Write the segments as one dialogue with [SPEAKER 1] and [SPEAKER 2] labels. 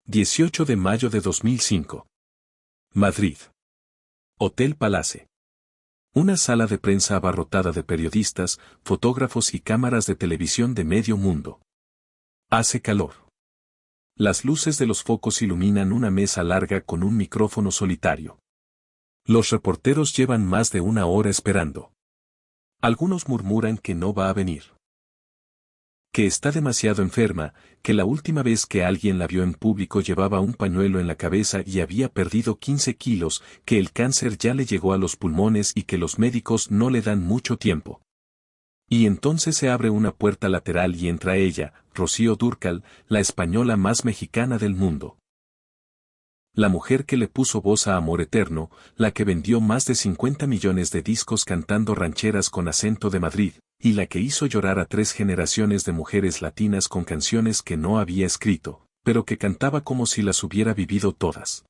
[SPEAKER 1] 18 de mayo de 2005. Madrid. Hotel Palace. Una sala de prensa abarrotada de periodistas, fotógrafos y cámaras de televisión de medio mundo. Hace calor. Las luces de los focos iluminan una mesa larga con un micrófono solitario. Los reporteros llevan más de una hora esperando. Algunos murmuran que no va a venir, que está demasiado enferma, que la última vez que alguien la vio en público llevaba un pañuelo en la cabeza y había perdido 15 kilos, que el cáncer ya le llegó a los pulmones y que los médicos no le dan mucho tiempo. Y entonces se abre una puerta lateral y entra ella, Rocío Dúrcal, la española más mexicana del mundo. La mujer que le puso voz a Amor Eterno, la que vendió más de 50 millones de discos cantando rancheras con acento de Madrid, y la que hizo llorar a 3 generaciones de mujeres latinas con canciones que no había escrito, pero que cantaba como si las hubiera vivido todas.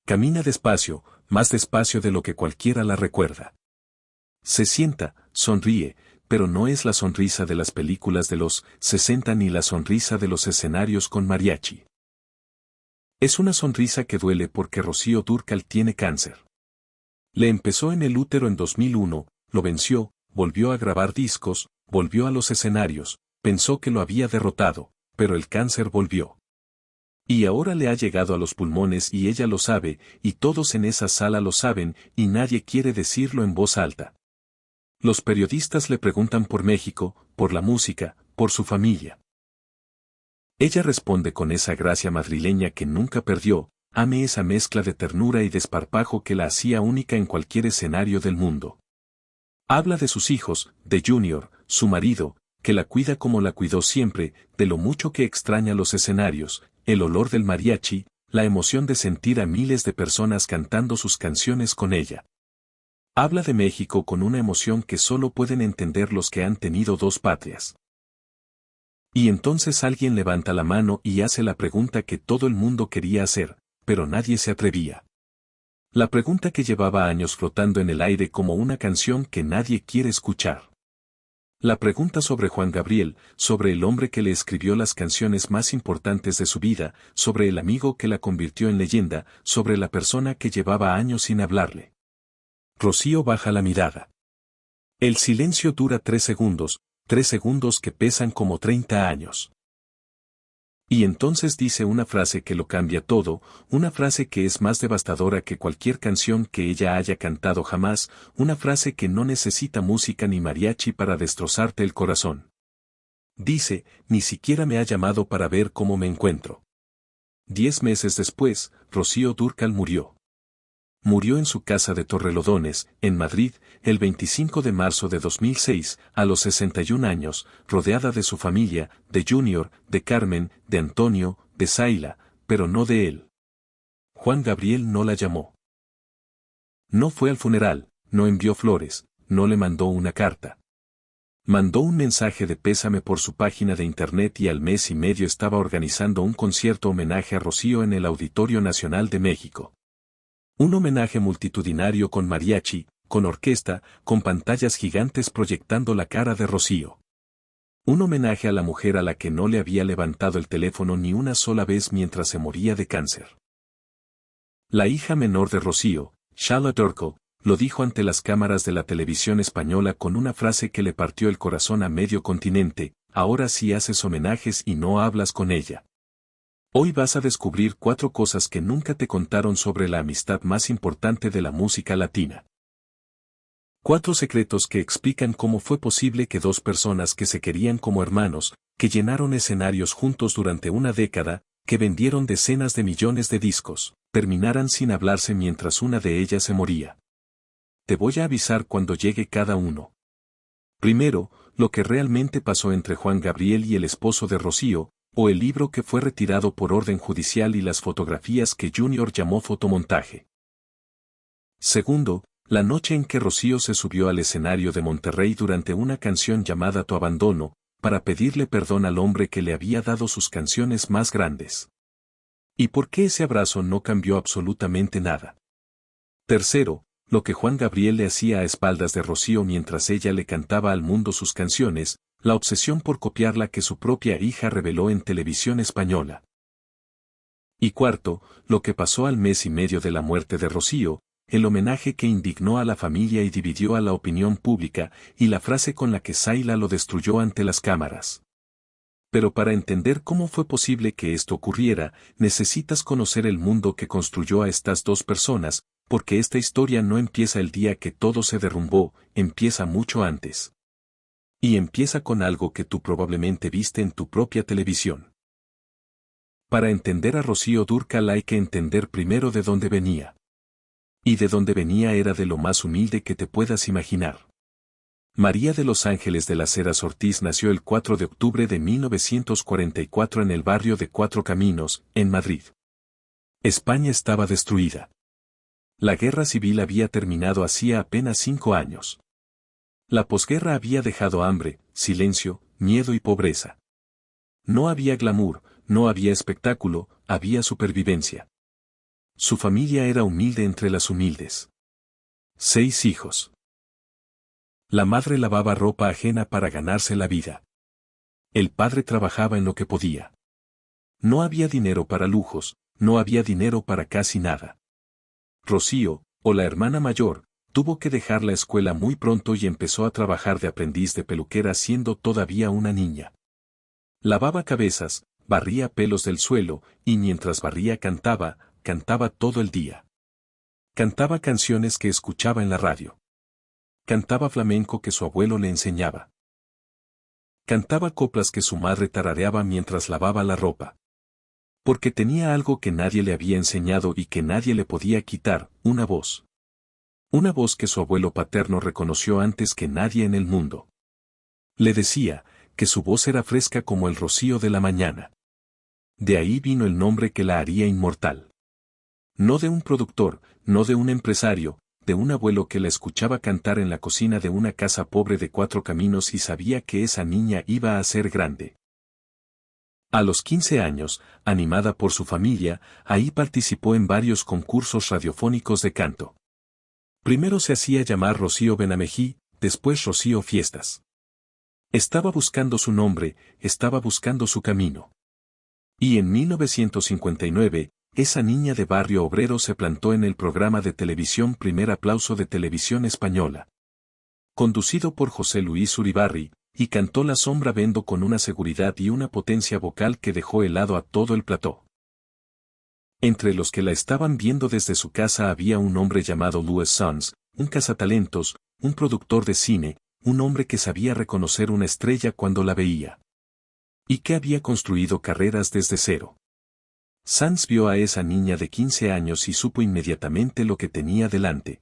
[SPEAKER 1] Camina despacio, más despacio de lo que cualquiera la recuerda. Se sienta, sonríe, pero no es la sonrisa de las películas de los 60 ni la sonrisa de los escenarios con mariachi. Es una sonrisa que duele porque Rocío Dúrcal tiene cáncer. Le empezó en el útero en 2001, lo venció, volvió a grabar discos, volvió a los escenarios, pensó que lo había derrotado, pero el cáncer volvió. Y ahora le ha llegado a los pulmones y ella lo sabe, y todos en esa sala lo saben, y nadie quiere decirlo en voz alta. Los periodistas le preguntan por México, por la música, por su familia. Ella responde con esa gracia madrileña que nunca perdió, ame esa mezcla de ternura y desparpajo que la hacía única en cualquier escenario del mundo. Habla de sus hijos, de Junior, su marido, que la cuida como la cuidó siempre, de lo mucho que extraña los escenarios, el olor del mariachi, la emoción de sentir a miles de personas cantando sus canciones con ella. Habla de México con una emoción que solo pueden entender los que han tenido dos patrias. Y entonces alguien levanta la mano y hace la pregunta que todo el mundo quería hacer, pero nadie se atrevía. La pregunta que llevaba años flotando en el aire como una canción que nadie quiere escuchar. La pregunta sobre Juan Gabriel, sobre el hombre que le escribió las canciones más importantes de su vida, sobre el amigo que la convirtió en leyenda, sobre la persona que llevaba años sin hablarle. Rocío baja la mirada. El silencio dura 3 segundos, 3 segundos que pesan como 30 años. Y entonces dice una frase que lo cambia todo, una frase que es más devastadora que cualquier canción que ella haya cantado jamás, una frase que no necesita música ni mariachi para destrozarte el corazón. Dice, ni siquiera me ha llamado para ver cómo me encuentro. 10 meses después, Rocío Dúrcal murió. Murió en su casa de Torrelodones, en Madrid, el 25 de marzo de 2006, a los 61 años, rodeada de su familia, de Junior, de Carmen, de Antonio, de Zaila, pero no de él. Juan Gabriel no la llamó. No fue al funeral, no envió flores, no le mandó una carta. Mandó un mensaje de pésame por su página de internet y al mes y medio estaba organizando un concierto homenaje a Rocío en el Auditorio Nacional de México. Un homenaje multitudinario con mariachi, con orquesta, con pantallas gigantes proyectando la cara de Rocío. Un homenaje a la mujer a la que no le había levantado el teléfono ni una sola vez mientras se moría de cáncer. La hija menor de Rocío, Charlotte Dúrcal, lo dijo ante las cámaras de la televisión española con una frase que le partió el corazón a medio continente, ahora sí haces homenajes y no hablas con ella. Hoy vas a descubrir 4 cosas que nunca te contaron sobre la amistad más importante de la música latina. 4 secretos que explican cómo fue posible que 2 personas que se querían como hermanos, que llenaron escenarios juntos durante una década, que vendieron decenas de millones de discos, terminaran sin hablarse mientras una de ellas se moría. Te voy a avisar cuando llegue cada uno. Primero, lo que realmente pasó entre Juan Gabriel y el esposo de Rocío, o el libro que fue retirado por orden judicial y las fotografías que Junior llamó fotomontaje. Segundo, la noche en que Rocío se subió al escenario de Monterrey durante una canción llamada Tu Abandono, para pedirle perdón al hombre que le había dado sus canciones más grandes. ¿Y por qué ese abrazo no cambió absolutamente nada? Tercero, lo que Juan Gabriel le hacía a espaldas de Rocío mientras ella le cantaba al mundo sus canciones, la obsesión por copiarla que su propia hija reveló en televisión española. Y cuarto, lo que pasó al mes y medio de la muerte de Rocío, el homenaje que indignó a la familia y dividió a la opinión pública, y la frase con la que Saila lo destruyó ante las cámaras. Pero para entender cómo fue posible que esto ocurriera, necesitas conocer el mundo que construyó a estas dos personas, porque esta historia no empieza el día que todo se derrumbó, empieza mucho antes. Y empieza con algo que tú probablemente viste en tu propia televisión. Para entender a Rocío Dúrcal hay que entender primero de dónde venía. Y de dónde venía era de lo más humilde que te puedas imaginar. María de los Ángeles de las Heras Ortiz nació el 4 de octubre de 1944 en el barrio de Cuatro Caminos, en Madrid. España estaba destruida. La guerra civil había terminado hacía apenas 5 años. La posguerra había dejado hambre, silencio, miedo y pobreza. No había glamour, no había espectáculo, había supervivencia. Su familia era humilde entre las humildes. 6 hijos. La madre lavaba ropa ajena para ganarse la vida. El padre trabajaba en lo que podía. No había dinero para lujos, no había dinero para casi nada. Rocío, o la hermana mayor, tuvo que dejar la escuela muy pronto y empezó a trabajar de aprendiz de peluquera siendo todavía una niña. Lavaba cabezas, barría pelos del suelo, y mientras barría cantaba todo el día. Cantaba canciones que escuchaba en la radio. Cantaba flamenco que su abuelo le enseñaba. Cantaba coplas que su madre tarareaba mientras lavaba la ropa. Porque tenía algo que nadie le había enseñado y que nadie le podía quitar, una voz. Una voz que su abuelo paterno reconoció antes que nadie en el mundo. Le decía que su voz era fresca como el rocío de la mañana. De ahí vino el nombre que la haría inmortal. No de un productor, no de un empresario, de un abuelo que la escuchaba cantar en la cocina de una casa pobre de Cuatro Caminos y sabía que esa niña iba a ser grande. A los 15 años, animada por su familia, ahí participó en varios concursos radiofónicos de canto. Primero se hacía llamar Rocío Benamejí, después Rocío Fiestas. Estaba buscando su nombre, estaba buscando su camino. Y en 1959, esa niña de barrio obrero se plantó en el programa de televisión Primer Aplauso de Televisión Española. Conducido por José Luis Uribarri, y cantó La Sombra Vendo con una seguridad y una potencia vocal que dejó helado a todo el plató. Entre los que la estaban viendo desde su casa había un hombre llamado Louis Sons, un cazatalentos, un productor de cine, un hombre que sabía reconocer una estrella cuando la veía. Y que había construido carreras desde cero. Sanz vio a esa niña de 15 años y supo inmediatamente lo que tenía delante.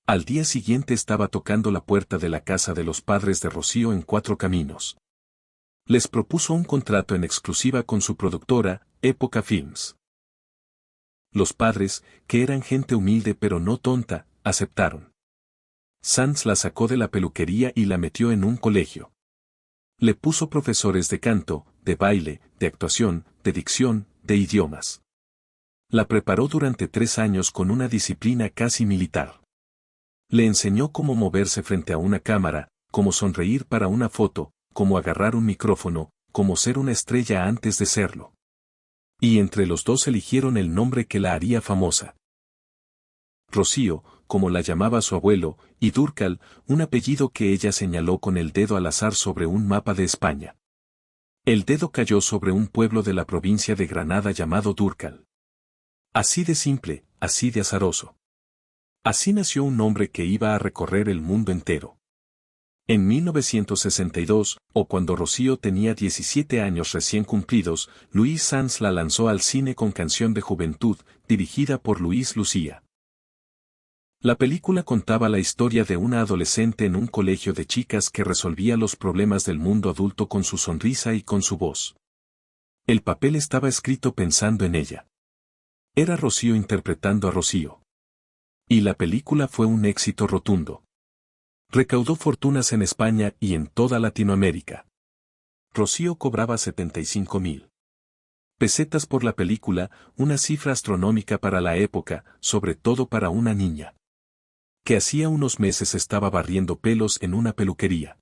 [SPEAKER 1] Al día siguiente estaba tocando la puerta de la casa de los padres de Rocío en Cuatro Caminos. Les propuso un contrato en exclusiva con su productora, Época Films. Los padres, que eran gente humilde pero no tonta, aceptaron. Sanz la sacó de la peluquería y la metió en un colegio. Le puso profesores de canto, de baile, de actuación, de dicción, de idiomas. La preparó durante 3 años con una disciplina casi militar. Le enseñó cómo moverse frente a una cámara, cómo sonreír para una foto, cómo agarrar un micrófono, cómo ser una estrella antes de serlo. Y entre los dos eligieron el nombre que la haría famosa. Rocío, como la llamaba su abuelo, y Dúrcal, un apellido que ella señaló con el dedo al azar sobre un mapa de España. El dedo cayó sobre un pueblo de la provincia de Granada llamado Dúrcal. Así de simple, así de azaroso. Así nació un nombre que iba a recorrer el mundo entero. En 1962, o cuando Rocío tenía 17 años recién cumplidos, Luis Sanz la lanzó al cine con Canción de Juventud, dirigida por Luis Lucía. La película contaba la historia de una adolescente en un colegio de chicas que resolvía los problemas del mundo adulto con su sonrisa y con su voz. El papel estaba escrito pensando en ella. Era Rocío interpretando a Rocío. Y la película fue un éxito rotundo. Recaudó fortunas en España y en toda Latinoamérica. Rocío cobraba 75.000 pesetas por la película, una cifra astronómica para la época, sobre todo para una niña que hacía unos meses estaba barriendo pelos en una peluquería.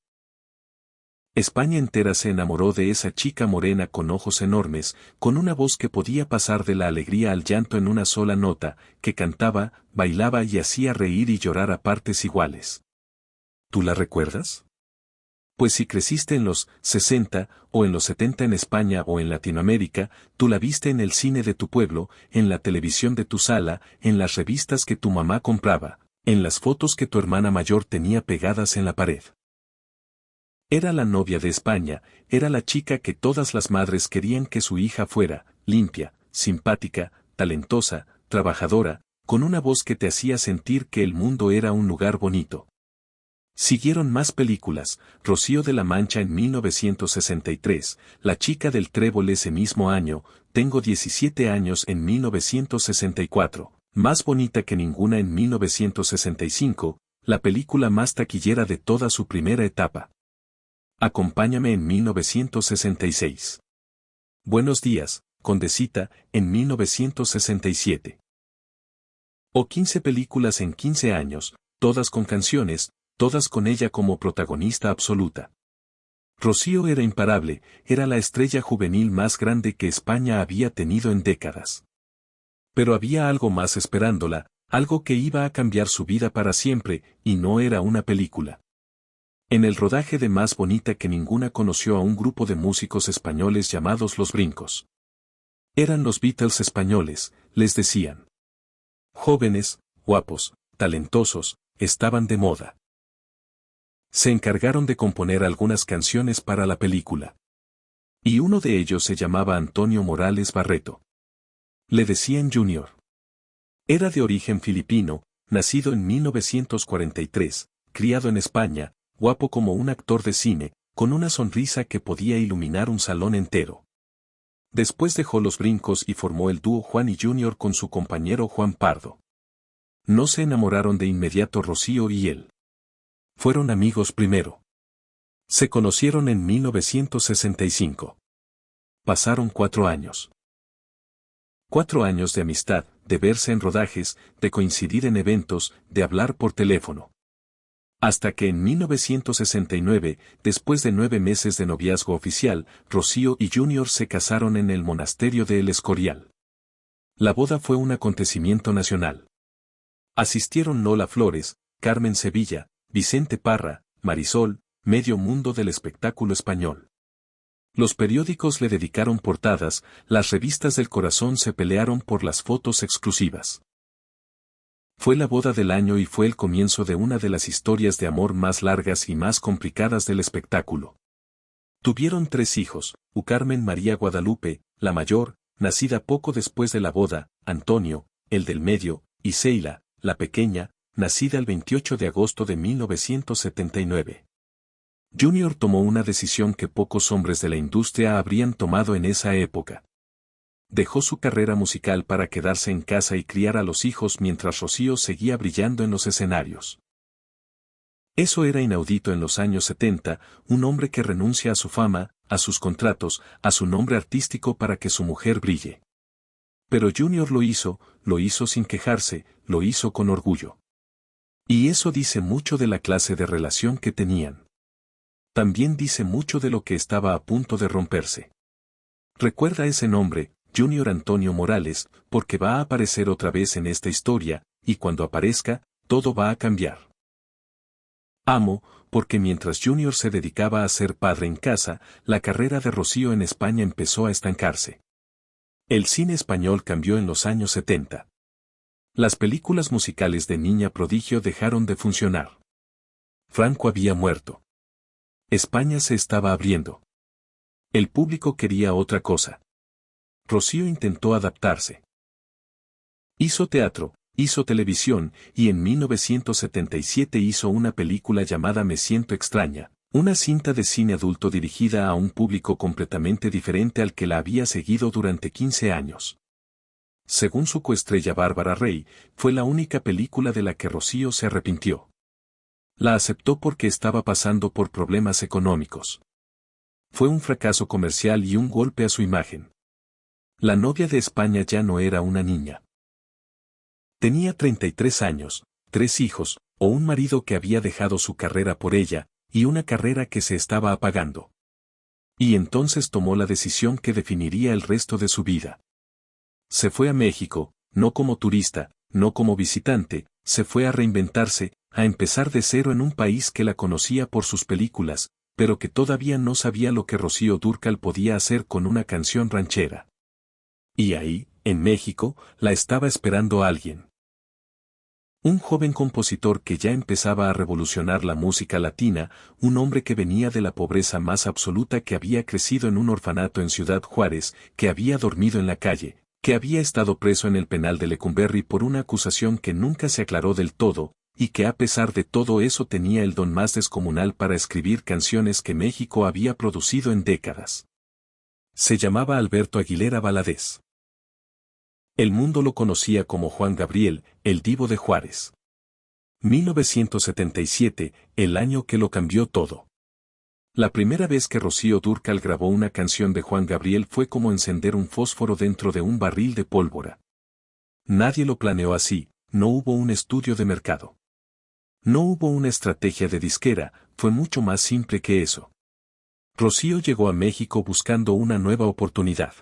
[SPEAKER 1] España entera se enamoró de esa chica morena con ojos enormes, con una voz que podía pasar de la alegría al llanto en una sola nota, que cantaba, bailaba y hacía reír y llorar a partes iguales. ¿Tú la recuerdas? Pues si creciste en los 60 o en los 70 en España o en Latinoamérica, tú la viste en el cine de tu pueblo, en la televisión de tu sala, en las revistas que tu mamá compraba, en las fotos que tu hermana mayor tenía pegadas en la pared. Era la novia de España, era la chica que todas las madres querían que su hija fuera, limpia, simpática, talentosa, trabajadora, con una voz que te hacía sentir que el mundo era un lugar bonito. Siguieron más películas, Rocío de la Mancha en 1963, La chica del trébol ese mismo año, Tengo 17 años en 1964, Más bonita que ninguna en 1965, la película más taquillera de toda su primera etapa. Acompáñame en 1966. Buenos días, Condesita, en 1967. O 15 películas en 15 años, todas con canciones, todas con ella como protagonista absoluta. Rocío era imparable, era la estrella juvenil más grande que España había tenido en décadas. Pero había algo más esperándola, algo que iba a cambiar su vida para siempre, y no era una película. En el rodaje de Más bonita que ninguna conoció a un grupo de músicos españoles llamados Los Brincos. Eran los Beatles españoles, les decían. Jóvenes, guapos, talentosos, estaban de moda. Se encargaron de componer algunas canciones para la película. Y uno de ellos se llamaba Antonio Morales Barreto. Le decían Junior. Era de origen filipino, nacido en 1943, criado en España, guapo como un actor de cine, con una sonrisa que podía iluminar un salón entero. Después dejó Los Brincos y formó el dúo Juan y Junior con su compañero Juan Pardo. No se enamoraron de inmediato Rocío y él. Fueron amigos primero. Se conocieron en 1965. Pasaron 4 años. 4 años de amistad, de verse en rodajes, de coincidir en eventos, de hablar por teléfono. Hasta que en 1969, después de 9 meses de noviazgo oficial, Rocío y Junior se casaron en el monasterio de El Escorial. La boda fue un acontecimiento nacional. Asistieron Lola Flores, Carmen Sevilla, Vicente Parra, Marisol, medio mundo del espectáculo español. Los periódicos le dedicaron portadas, las revistas del corazón se pelearon por las fotos exclusivas. Fue la boda del año y fue el comienzo de una de las historias de amor más largas y más complicadas del espectáculo. Tuvieron 3 hijos, Carmen María Guadalupe, la mayor, nacida poco después de la boda, Antonio, el del medio, y Seila, la pequeña, nacida el 28 de agosto de 1979. Junior tomó una decisión que pocos hombres de la industria habrían tomado en esa época. Dejó su carrera musical para quedarse en casa y criar a los hijos mientras Rocío seguía brillando en los escenarios. Eso era inaudito en los años 70, un hombre que renuncia a su fama, a sus contratos, a su nombre artístico para que su mujer brille. Pero Junior lo hizo sin quejarse, lo hizo con orgullo. Y eso dice mucho de la clase de relación que tenían. También dice mucho de lo que estaba a punto de romperse. Recuerda ese nombre, Junior Antonio Morales, porque va a aparecer otra vez en esta historia, y cuando aparezca, todo va a cambiar. Amo, porque mientras Junior se dedicaba a ser padre en casa, la carrera de Rocío en España empezó a estancarse. El cine español cambió en los años 70. Las películas musicales de Niña Prodigio dejaron de funcionar. Franco había muerto. España se estaba abriendo. El público quería otra cosa. Rocío intentó adaptarse. Hizo teatro, hizo televisión, y en 1977 hizo una película llamada Me siento extraña, una cinta de cine adulto dirigida a un público completamente diferente al que la había seguido durante 15 años. Según su coestrella Bárbara Rey, fue la única película de la que Rocío se arrepintió. La aceptó porque estaba pasando por problemas económicos. Fue un fracaso comercial y un golpe a su imagen. La novia de España ya no era una niña. Tenía 33 años, 3 hijos, o un marido que había dejado su carrera por ella, y una carrera que se estaba apagando. Y entonces tomó la decisión que definiría el resto de su vida. Se fue a México, no como turista, no como visitante, se fue a reinventarse, a empezar de cero en un país que la conocía por sus películas, pero que todavía no sabía lo que Rocío Dúrcal podía hacer con una canción ranchera. Y ahí, en México, la estaba esperando alguien. Un joven compositor que ya empezaba a revolucionar la música latina, un hombre que venía de la pobreza más absoluta, que había crecido en un orfanato en Ciudad Juárez, que había dormido en la calle, que había estado preso en el penal de Lecumberri por una acusación que nunca se aclaró del todo, y que a pesar de todo eso tenía el don más descomunal para escribir canciones que México había producido en décadas. Se llamaba Alberto Aguilera Valadez. El mundo lo conocía como Juan Gabriel, el Divo de Juárez. 1977, el año que lo cambió todo. La primera vez que Rocío Dúrcal grabó una canción de Juan Gabriel fue como encender un fósforo dentro de un barril de pólvora. Nadie lo planeó así, no hubo un estudio de mercado. No hubo una estrategia de disquera, fue mucho más simple que eso. Rocío llegó a México buscando una nueva oportunidad.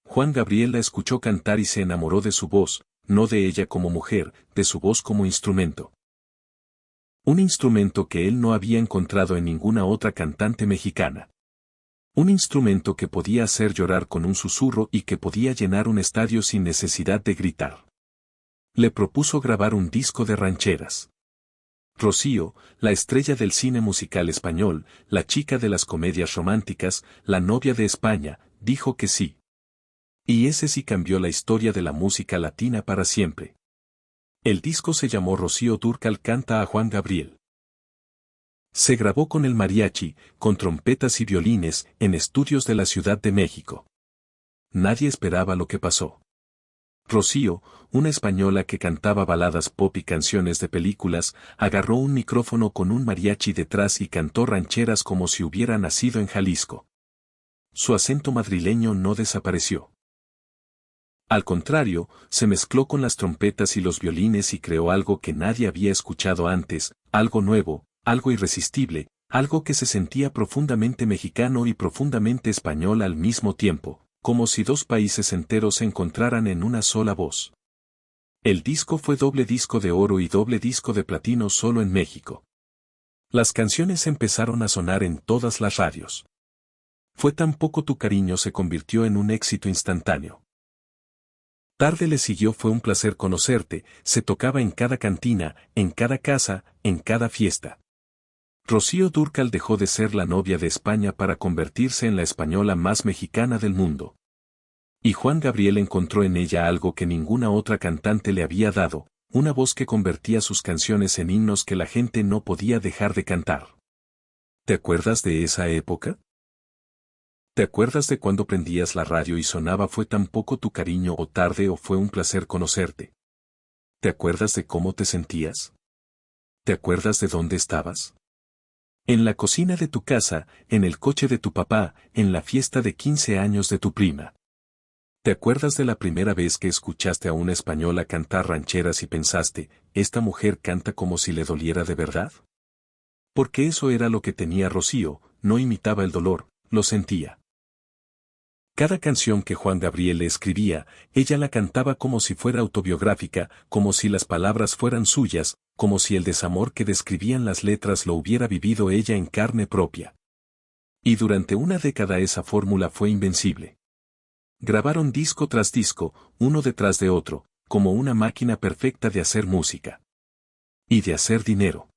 [SPEAKER 1] Juan Gabriel la escuchó cantar y se enamoró de su voz, no de ella como mujer, de su voz como instrumento. Un instrumento que él no había encontrado en ninguna otra cantante mexicana. Un instrumento que podía hacer llorar con un susurro y que podía llenar un estadio sin necesidad de gritar. Le propuso grabar un disco de rancheras. Rocío, la estrella del cine musical español, la chica de las comedias románticas, la novia de España, dijo que sí. Y ese sí cambió la historia de la música latina para siempre. El disco se llamó Rocío Dúrcal canta a Juan Gabriel. Se grabó con el mariachi, con trompetas y violines, en estudios de la Ciudad de México. Nadie esperaba lo que pasó. Rocío, una española que cantaba baladas pop y canciones de películas, agarró un micrófono con un mariachi detrás y cantó rancheras como si hubiera nacido en Jalisco. Su acento madrileño no desapareció. Al contrario, se mezcló con las trompetas y los violines y creó algo que nadie había escuchado antes, algo nuevo, algo irresistible, algo que se sentía profundamente mexicano y profundamente español al mismo tiempo, como si dos países enteros se encontraran en una sola voz. El disco fue doble disco de oro y doble disco de platino solo en México. Las canciones empezaron a sonar en todas las radios. Fue tan poco tu cariño se convirtió en un éxito instantáneo. Tarde le siguió fue un placer conocerte, se tocaba en cada cantina, en cada casa, en cada fiesta. Rocío Dúrcal dejó de ser la novia de España para convertirse en la española más mexicana del mundo. Y Juan Gabriel encontró en ella algo que ninguna otra cantante le había dado, una voz que convertía sus canciones en himnos que la gente no podía dejar de cantar. ¿Te acuerdas de esa época? ¿Te acuerdas de cuando prendías la radio y sonaba Fue tan poco tu cariño o Tarde o Fue un placer conocerte? ¿Te acuerdas de cómo te sentías? ¿Te acuerdas de dónde estabas? En la cocina de tu casa, en el coche de tu papá, en la fiesta de 15 años de tu prima. ¿Te acuerdas de la primera vez que escuchaste a una española cantar rancheras y pensaste, esta mujer canta como si le doliera de verdad? Porque eso era lo que tenía Rocío, no imitaba el dolor, lo sentía. Cada canción que Juan Gabriel le escribía, ella la cantaba como si fuera autobiográfica, como si las palabras fueran suyas, como si el desamor que describían las letras lo hubiera vivido ella en carne propia. Y durante una década esa fórmula fue invencible. Grabaron disco tras disco, uno detrás de otro, como una máquina perfecta de hacer música. Y de hacer dinero.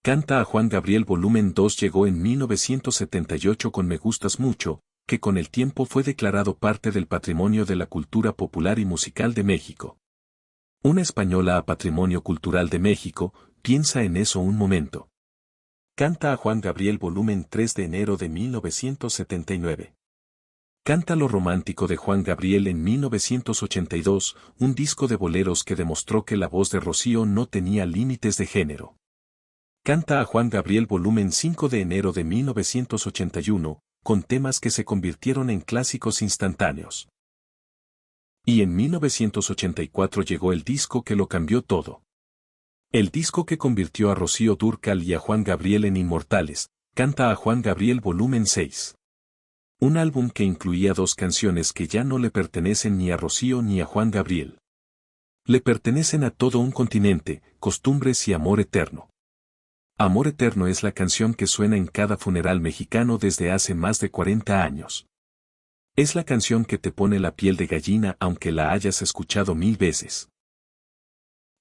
[SPEAKER 1] Canta a Juan Gabriel Volumen 2 llegó en 1978 con Me Gustas Mucho, que con el tiempo fue declarado parte del patrimonio de la cultura popular y musical de México. Una española a Patrimonio Cultural de México, piensa en eso un momento. Canta a Juan Gabriel Volumen 3 de enero de 1979. Canta Lo Romántico de Juan Gabriel en 1982, un disco de boleros que demostró que la voz de Rocío no tenía límites de género. Canta a Juan Gabriel Volumen 5 de enero de 1981, con temas que se convirtieron en clásicos instantáneos. Y en 1984 llegó el disco que lo cambió todo. El disco que convirtió a Rocío Dúrcal y a Juan Gabriel en inmortales, Canta a Juan Gabriel Volumen 6. Un álbum que incluía 2 canciones que ya no le pertenecen ni a Rocío ni a Juan Gabriel. Le pertenecen a todo un continente, Costumbres y Amor Eterno. Amor Eterno es la canción que suena en cada funeral mexicano desde hace más de 40 años. Es la canción que te pone la piel de gallina aunque la hayas escuchado 1000 veces.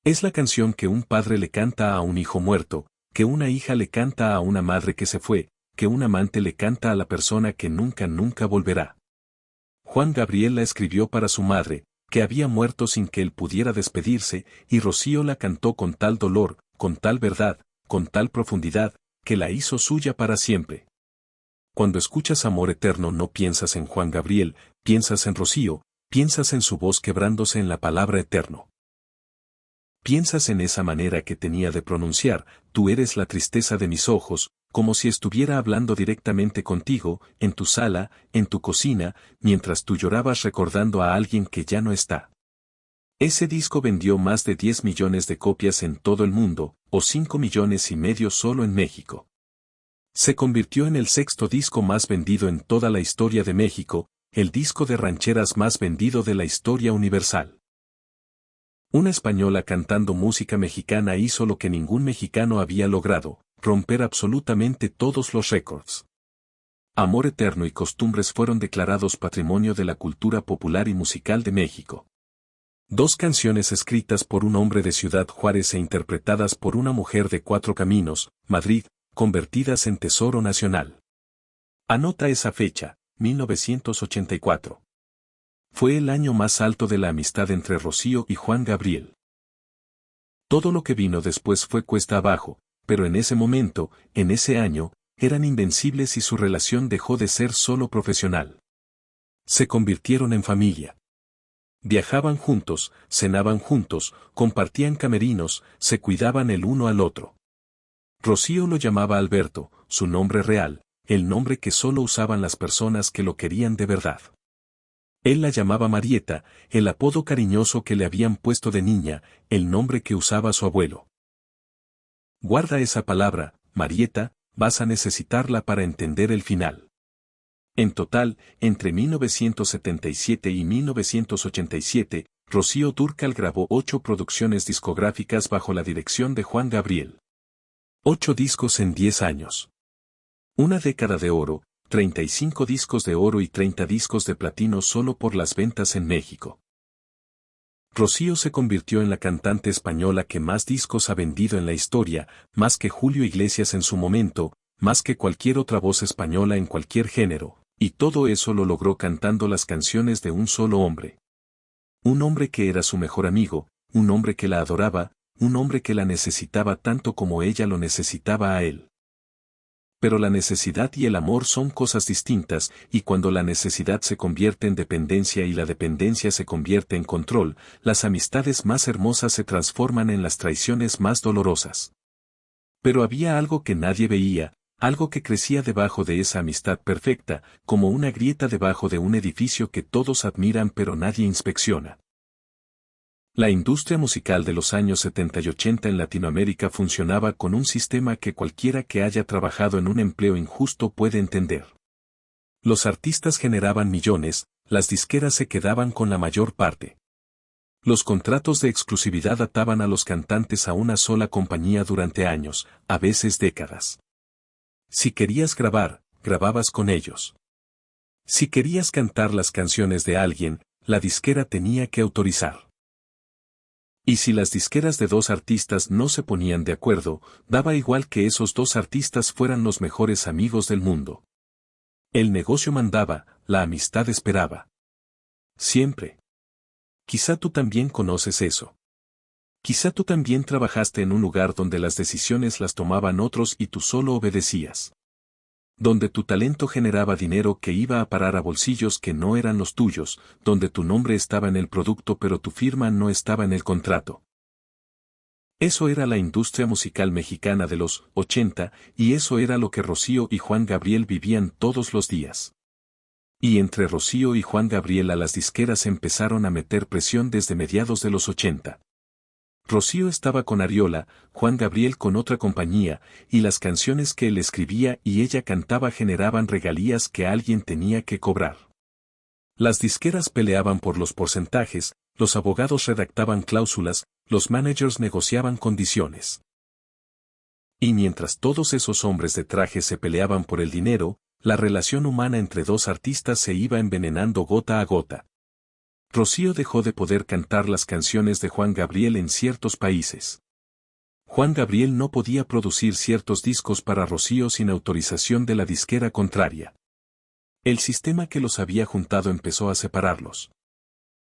[SPEAKER 1] Es la canción que un padre le canta a un hijo muerto, que una hija le canta a una madre que se fue, que un amante le canta a la persona que nunca volverá. Juan Gabriel la escribió para su madre, que había muerto sin que él pudiera despedirse, y Rocío la cantó con tal dolor, con tal verdad, con tal profundidad, que la hizo suya para siempre. Cuando escuchas Amor Eterno no piensas en Juan Gabriel, piensas en Rocío, piensas en su voz quebrándose en la palabra eterno. Piensas en esa manera que tenía de pronunciar, tú eres la tristeza de mis ojos, como si estuviera hablando directamente contigo, en tu sala, en tu cocina, mientras tú llorabas recordando a alguien que ya no está. Ese disco vendió más de 10 millones de copias en todo el mundo, o 5,5 millones solo en México. Se convirtió en el 6º disco más vendido en toda la historia de México, el disco de rancheras más vendido de la historia universal. Una española cantando música mexicana hizo lo que ningún mexicano había logrado, romper absolutamente todos los récords. Amor Eterno y Costumbres fueron declarados Patrimonio de la Cultura Popular y Musical de México. 2 canciones escritas por un hombre de Ciudad Juárez e interpretadas por una mujer de Cuatro Caminos, Madrid, convertidas en tesoro nacional. Anota esa fecha, 1984. Fue el año más alto de la amistad entre Rocío y Juan Gabriel. Todo lo que vino después fue cuesta abajo, pero en ese momento, en ese año, eran invencibles y su relación dejó de ser solo profesional. Se convirtieron en familia. Viajaban juntos, cenaban juntos, compartían camerinos, se cuidaban el uno al otro. Rocío lo llamaba Alberto, su nombre real, el nombre que solo usaban las personas que lo querían de verdad. Él la llamaba Marieta, el apodo cariñoso que le habían puesto de niña, el nombre que usaba su abuelo. Guarda esa palabra, Marieta, vas a necesitarla para entender el final. En total, entre 1977 y 1987, Rocío Dúrcal grabó 8 producciones discográficas bajo la dirección de Juan Gabriel. 8 discos en 10 años. Una década de oro, 35 discos de oro y 30 discos de platino solo por las ventas en México. Rocío se convirtió en la cantante española que más discos ha vendido en la historia, más que Julio Iglesias en su momento, más que cualquier otra voz española en cualquier género. Y todo eso lo logró cantando las canciones de un solo hombre. Un hombre que era su mejor amigo, un hombre que la adoraba, un hombre que la necesitaba tanto como ella lo necesitaba a él. Pero la necesidad y el amor son cosas distintas, y cuando la necesidad se convierte en dependencia y la dependencia se convierte en control, las amistades más hermosas se transforman en las traiciones más dolorosas. Pero había algo que nadie veía, algo que crecía debajo de esa amistad perfecta, como una grieta debajo de un edificio que todos admiran pero nadie inspecciona. La industria musical de los años 70 y 80 en Latinoamérica funcionaba con un sistema que cualquiera que haya trabajado en un empleo injusto puede entender. Los artistas generaban millones, las disqueras se quedaban con la mayor parte. Los contratos de exclusividad ataban a los cantantes a una sola compañía durante años, a veces décadas. Si querías grabar, grababas con ellos. Si querías cantar las canciones de alguien, la disquera tenía que autorizar. Y si las disqueras de 2 artistas no se ponían de acuerdo, daba igual que esos 2 artistas fueran los mejores amigos del mundo. El negocio mandaba, la amistad esperaba. Siempre. Quizá tú también conoces eso. Quizá tú también trabajaste en un lugar donde las decisiones las tomaban otros y tú solo obedecías. Donde tu talento generaba dinero que iba a parar a bolsillos que no eran los tuyos, donde tu nombre estaba en el producto pero tu firma no estaba en el contrato. Eso era la industria musical mexicana de los 80, y eso era lo que Rocío y Juan Gabriel vivían todos los días. Y entre Rocío y Juan Gabriel a las disqueras empezaron a meter presión desde mediados de los 80. Rocío estaba con Ariola, Juan Gabriel con otra compañía, y las canciones que él escribía y ella cantaba generaban regalías que alguien tenía que cobrar. Las disqueras peleaban por los porcentajes, los abogados redactaban cláusulas, los managers negociaban condiciones. Y mientras todos esos hombres de traje se peleaban por el dinero, la relación humana entre dos artistas se iba envenenando gota a gota. Rocío dejó de poder cantar las canciones de Juan Gabriel en ciertos países. Juan Gabriel no podía producir ciertos discos para Rocío sin autorización de la disquera contraria. El sistema que los había juntado empezó a separarlos.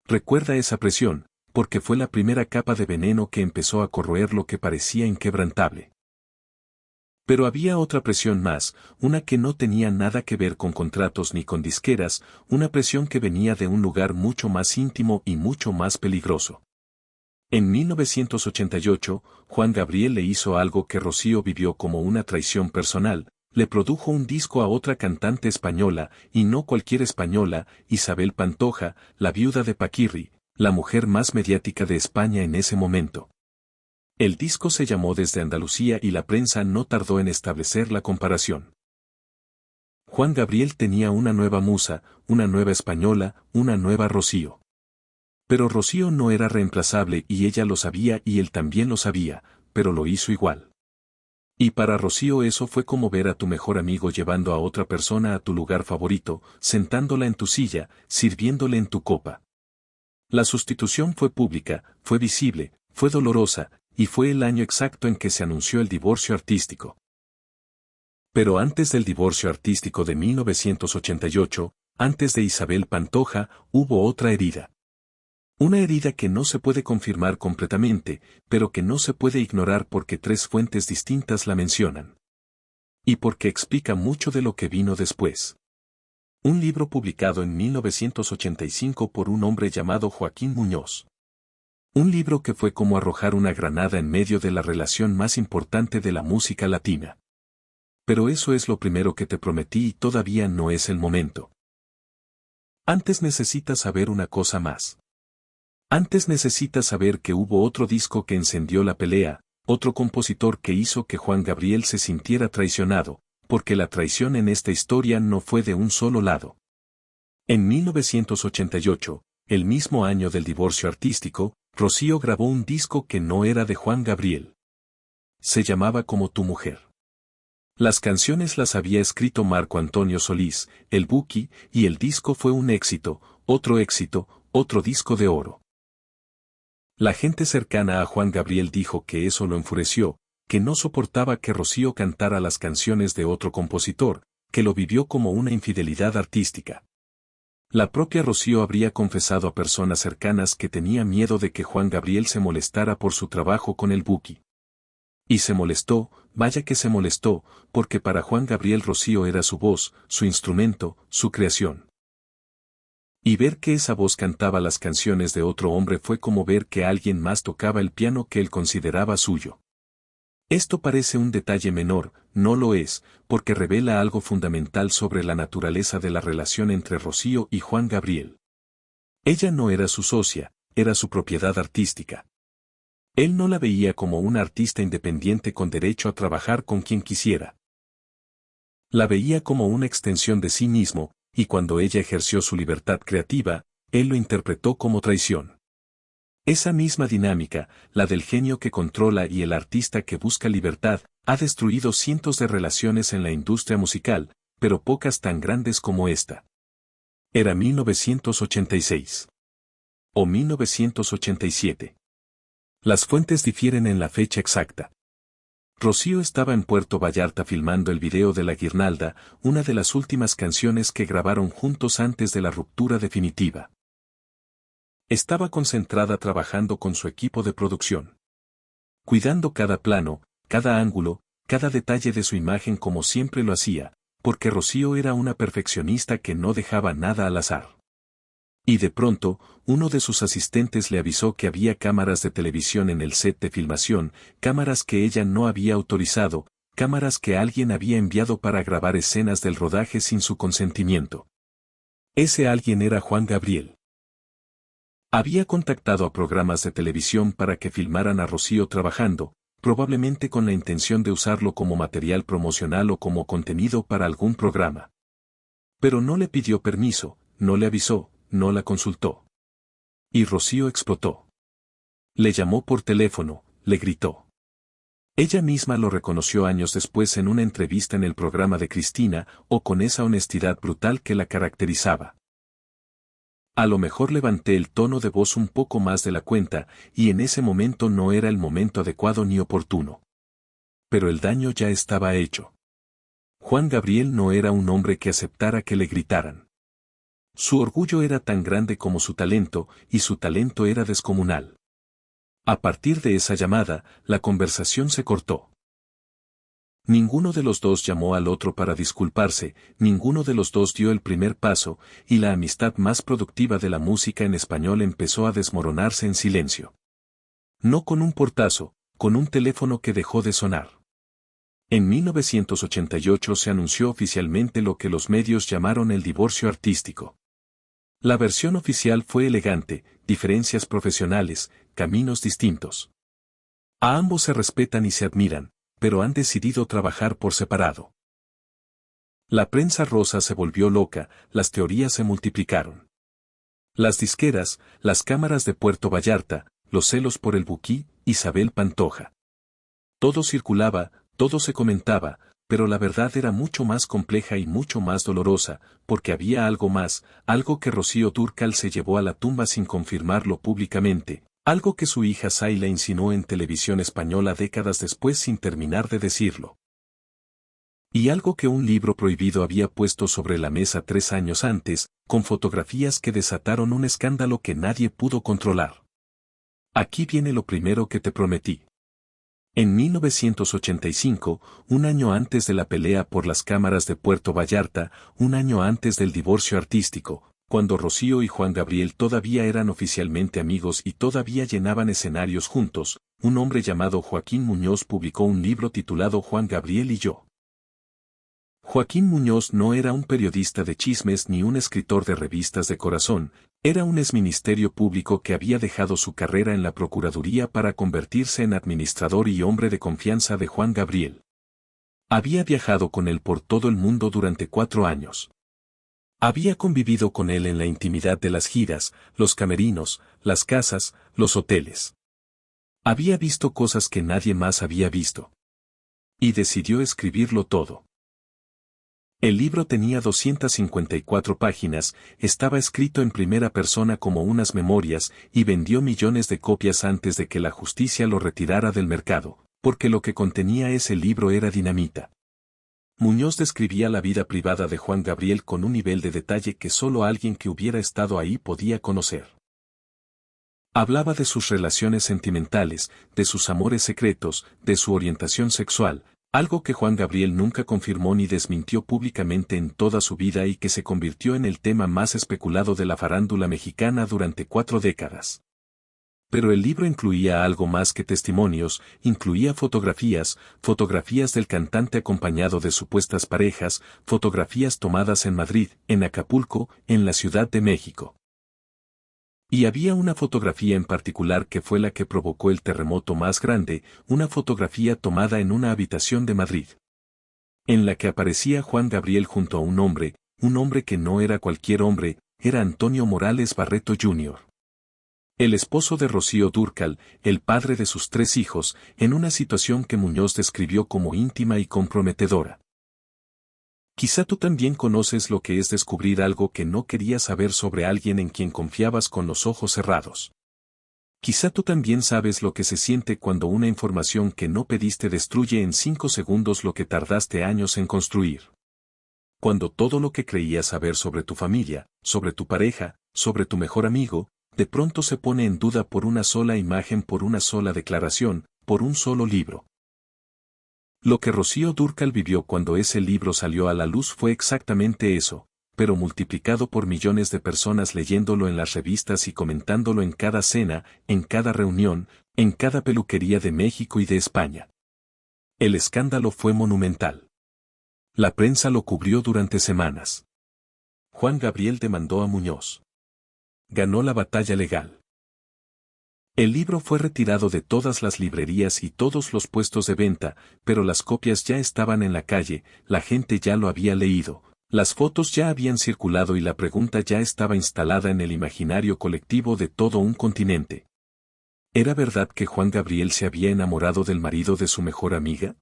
[SPEAKER 1] Recuerda esa presión, porque fue la primera capa de veneno que empezó a corroer lo que parecía inquebrantable. Pero había otra presión más, una que no tenía nada que ver con contratos ni con disqueras, una presión que venía de un lugar mucho más íntimo y mucho más peligroso. En 1988, Juan Gabriel le hizo algo que Rocío vivió como una traición personal, le produjo un disco a otra cantante española, y no cualquier española, Isabel Pantoja, la viuda de Paquirri, la mujer más mediática de España en ese momento. El disco se llamó Desde Andalucía y la prensa no tardó en establecer la comparación. Juan Gabriel tenía una nueva musa, una nueva española, una nueva Rocío. Pero Rocío no era reemplazable y ella lo sabía y él también lo sabía, pero lo hizo igual. Y para Rocío eso fue como ver a tu mejor amigo llevando a otra persona a tu lugar favorito, sentándola en tu silla, sirviéndole en tu copa. La sustitución fue pública, fue visible, fue dolorosa, y fue el año exacto en que se anunció el divorcio artístico. Pero antes del divorcio artístico de 1988, antes de Isabel Pantoja, hubo otra herida. Una herida que no se puede confirmar completamente, pero que no se puede ignorar porque tres fuentes distintas la mencionan. Y porque explica mucho de lo que vino después. Un libro publicado en 1985 por un hombre llamado Joaquín Muñoz. Un libro que fue como arrojar una granada en medio de la relación más importante de la música latina. Pero eso es lo primero que te prometí y todavía no es el momento. Antes necesitas saber una cosa más. Antes necesitas saber que hubo otro disco que encendió la pelea, otro compositor que hizo que Juan Gabriel se sintiera traicionado, porque la traición en esta historia no fue de un solo lado. En 1988, el mismo año del divorcio artístico, Rocío grabó un disco que no era de Juan Gabriel. Se llamaba Como tu mujer. Las canciones las había escrito Marco Antonio Solís, el Buki, y el disco fue un éxito, otro disco de oro. La gente cercana a Juan Gabriel dijo que eso lo enfureció, que no soportaba que Rocío cantara las canciones de otro compositor, que lo vivió como una infidelidad artística. La propia Rocío habría confesado a personas cercanas que tenía miedo de que Juan Gabriel se molestara por su trabajo con el Buki. Y se molestó, vaya que se molestó, porque para Juan Gabriel Rocío era su voz, su instrumento, su creación. Y ver que esa voz cantaba las canciones de otro hombre fue como ver que alguien más tocaba el piano que él consideraba suyo. Esto parece un detalle menor, no lo es, porque revela algo fundamental sobre la naturaleza de la relación entre Rocío y Juan Gabriel. Ella no era su socia, era su propiedad artística. Él no la veía como una artista independiente con derecho a trabajar con quien quisiera. La veía como una extensión de sí mismo, y cuando ella ejerció su libertad creativa, él lo interpretó como traición. Esa misma dinámica, la del genio que controla y el artista que busca libertad, ha destruido cientos de relaciones en la industria musical, pero pocas tan grandes como esta. Era 1986. O 1987. Las fuentes difieren en la fecha exacta. Rocío estaba en Puerto Vallarta filmando el video de La Guirnalda, una de las últimas canciones que grabaron juntos antes de la ruptura definitiva. Estaba concentrada trabajando con su equipo de producción. Cuidando cada plano, cada ángulo, cada detalle de su imagen como siempre lo hacía, porque Rocío era una perfeccionista que no dejaba nada al azar. Y de pronto, uno de sus asistentes le avisó que había cámaras de televisión en el set de filmación, cámaras que ella no había autorizado, cámaras que alguien había enviado para grabar escenas del rodaje sin su consentimiento. Ese alguien era Juan Gabriel. Había contactado a programas de televisión para que filmaran a Rocío trabajando, probablemente con la intención de usarlo como material promocional o como contenido para algún programa. Pero no le pidió permiso, no le avisó, no la consultó. Y Rocío explotó. Le llamó por teléfono, le gritó. Ella misma lo reconoció años después en una entrevista en el programa de Cristina, o con esa honestidad brutal que la caracterizaba. A lo mejor levanté el tono de voz un poco más de la cuenta, y en ese momento no era el momento adecuado ni oportuno. Pero el daño ya estaba hecho. Juan Gabriel no era un hombre que aceptara que le gritaran. Su orgullo era tan grande como su talento, y su talento era descomunal. A partir de esa llamada, la conversación se cortó. Ninguno de los dos llamó al otro para disculparse, ninguno de los dos dio el primer paso, y la amistad más productiva de la música en español empezó a desmoronarse en silencio. No con un portazo, con un teléfono que dejó de sonar. En 1988 se anunció oficialmente lo que los medios llamaron el divorcio artístico. La versión oficial fue elegante, diferencias profesionales, caminos distintos. A ambos se respetan y se admiran, pero han decidido trabajar por separado. La prensa rosa se volvió loca, las teorías se multiplicaron. Las disqueras, las cámaras de Puerto Vallarta, los celos por el Buquí, Isabel Pantoja. Todo circulaba, todo se comentaba, pero la verdad era mucho más compleja y mucho más dolorosa, porque había algo más, algo que Rocío Dúrcal se llevó a la tumba sin confirmarlo públicamente. Algo que su hija Zayla insinuó en televisión española décadas después sin terminar de decirlo. Y algo que un libro prohibido había puesto sobre la mesa 3 años antes, con fotografías que desataron un escándalo que nadie pudo controlar. Aquí viene lo primero que te prometí. En 1985, un año antes de la pelea por las cámaras de Puerto Vallarta, un año antes del divorcio artístico, cuando Rocío y Juan Gabriel todavía eran oficialmente amigos y todavía llenaban escenarios juntos, un hombre llamado Joaquín Muñoz publicó un libro titulado Juan Gabriel y yo. Joaquín Muñoz no era un periodista de chismes ni un escritor de revistas de corazón, era un exministerio público que había dejado su carrera en la Procuraduría para convertirse en administrador y hombre de confianza de Juan Gabriel. Había viajado con él por todo el mundo durante 4 años. Había convivido con él en la intimidad de las giras, los camerinos, las casas, los hoteles. Había visto cosas que nadie más había visto. Y decidió escribirlo todo. El libro tenía 254 páginas, estaba escrito en primera persona como unas memorias y vendió millones de copias antes de que la justicia lo retirara del mercado, porque lo que contenía ese libro era dinamita. Muñoz describía la vida privada de Juan Gabriel con un nivel de detalle que solo alguien que hubiera estado ahí podía conocer. Hablaba de sus relaciones sentimentales, de sus amores secretos, de su orientación sexual, algo que Juan Gabriel nunca confirmó ni desmintió públicamente en toda su vida y que se convirtió en el tema más especulado de la farándula mexicana durante 4 décadas. Pero el libro incluía algo más que testimonios, incluía fotografías del cantante acompañado de supuestas parejas, fotografías tomadas en Madrid, en Acapulco, en la Ciudad de México. Y había una fotografía en particular que fue la que provocó el terremoto más grande, una fotografía tomada en una habitación de Madrid, en la que aparecía Juan Gabriel junto a un hombre que no era cualquier hombre, era Antonio Morales Barreto Jr., el esposo de Rocío Dúrcal, el padre de sus 3 hijos, en una situación que Muñoz describió como íntima y comprometedora. Quizá tú también conoces lo que es descubrir algo que no querías saber sobre alguien en quien confiabas con los ojos cerrados. Quizá tú también sabes lo que se siente cuando una información que no pediste destruye en 5 segundos lo que tardaste años en construir. Cuando todo lo que creías saber sobre tu familia, sobre tu pareja, sobre tu mejor amigo, de pronto se pone en duda por una sola imagen, por una sola declaración, por un solo libro. Lo que Rocío Dúrcal vivió cuando ese libro salió a la luz fue exactamente eso, pero multiplicado por millones de personas leyéndolo en las revistas y comentándolo en cada cena, en cada reunión, en cada peluquería de México y de España. El escándalo fue monumental. La prensa lo cubrió durante semanas. Juan Gabriel demandó a Muñoz. Ganó la batalla legal. El libro fue retirado de todas las librerías y todos los puestos de venta, pero las copias ya estaban en la calle, la gente ya lo había leído, las fotos ya habían circulado y la pregunta ya estaba instalada en el imaginario colectivo de todo un continente. ¿Era verdad que Juan Gabriel se había enamorado del marido de su mejor amiga?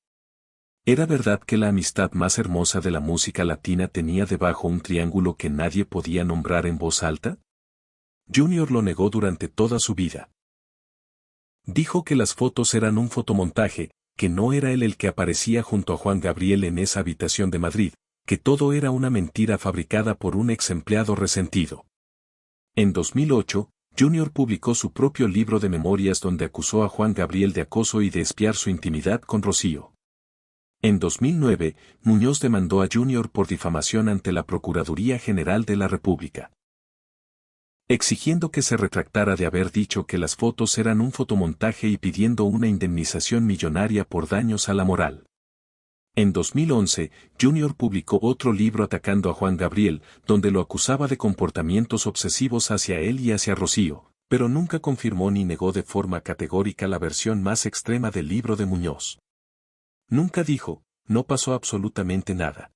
[SPEAKER 1] ¿Era verdad que la amistad más hermosa de la música latina tenía debajo un triángulo que nadie podía nombrar en voz alta? Junior lo negó durante toda su vida. Dijo que las fotos eran un fotomontaje, que no era él el que aparecía junto a Juan Gabriel en esa habitación de Madrid, que todo era una mentira fabricada por un ex empleado resentido. En 2008, Junior publicó su propio libro de memorias donde acusó a Juan Gabriel de acoso y de espiar su intimidad con Rocío. En 2009, Muñoz demandó a Junior por difamación ante la Procuraduría General de la República, exigiendo que se retractara de haber dicho que las fotos eran un fotomontaje y pidiendo una indemnización millonaria por daños a la moral. En 2011, Junior publicó otro libro atacando a Juan Gabriel, donde lo acusaba de comportamientos obsesivos hacia él y hacia Rocío, pero nunca confirmó ni negó de forma categórica la versión más extrema del libro de Muñoz. Nunca dijo, no pasó absolutamente nada.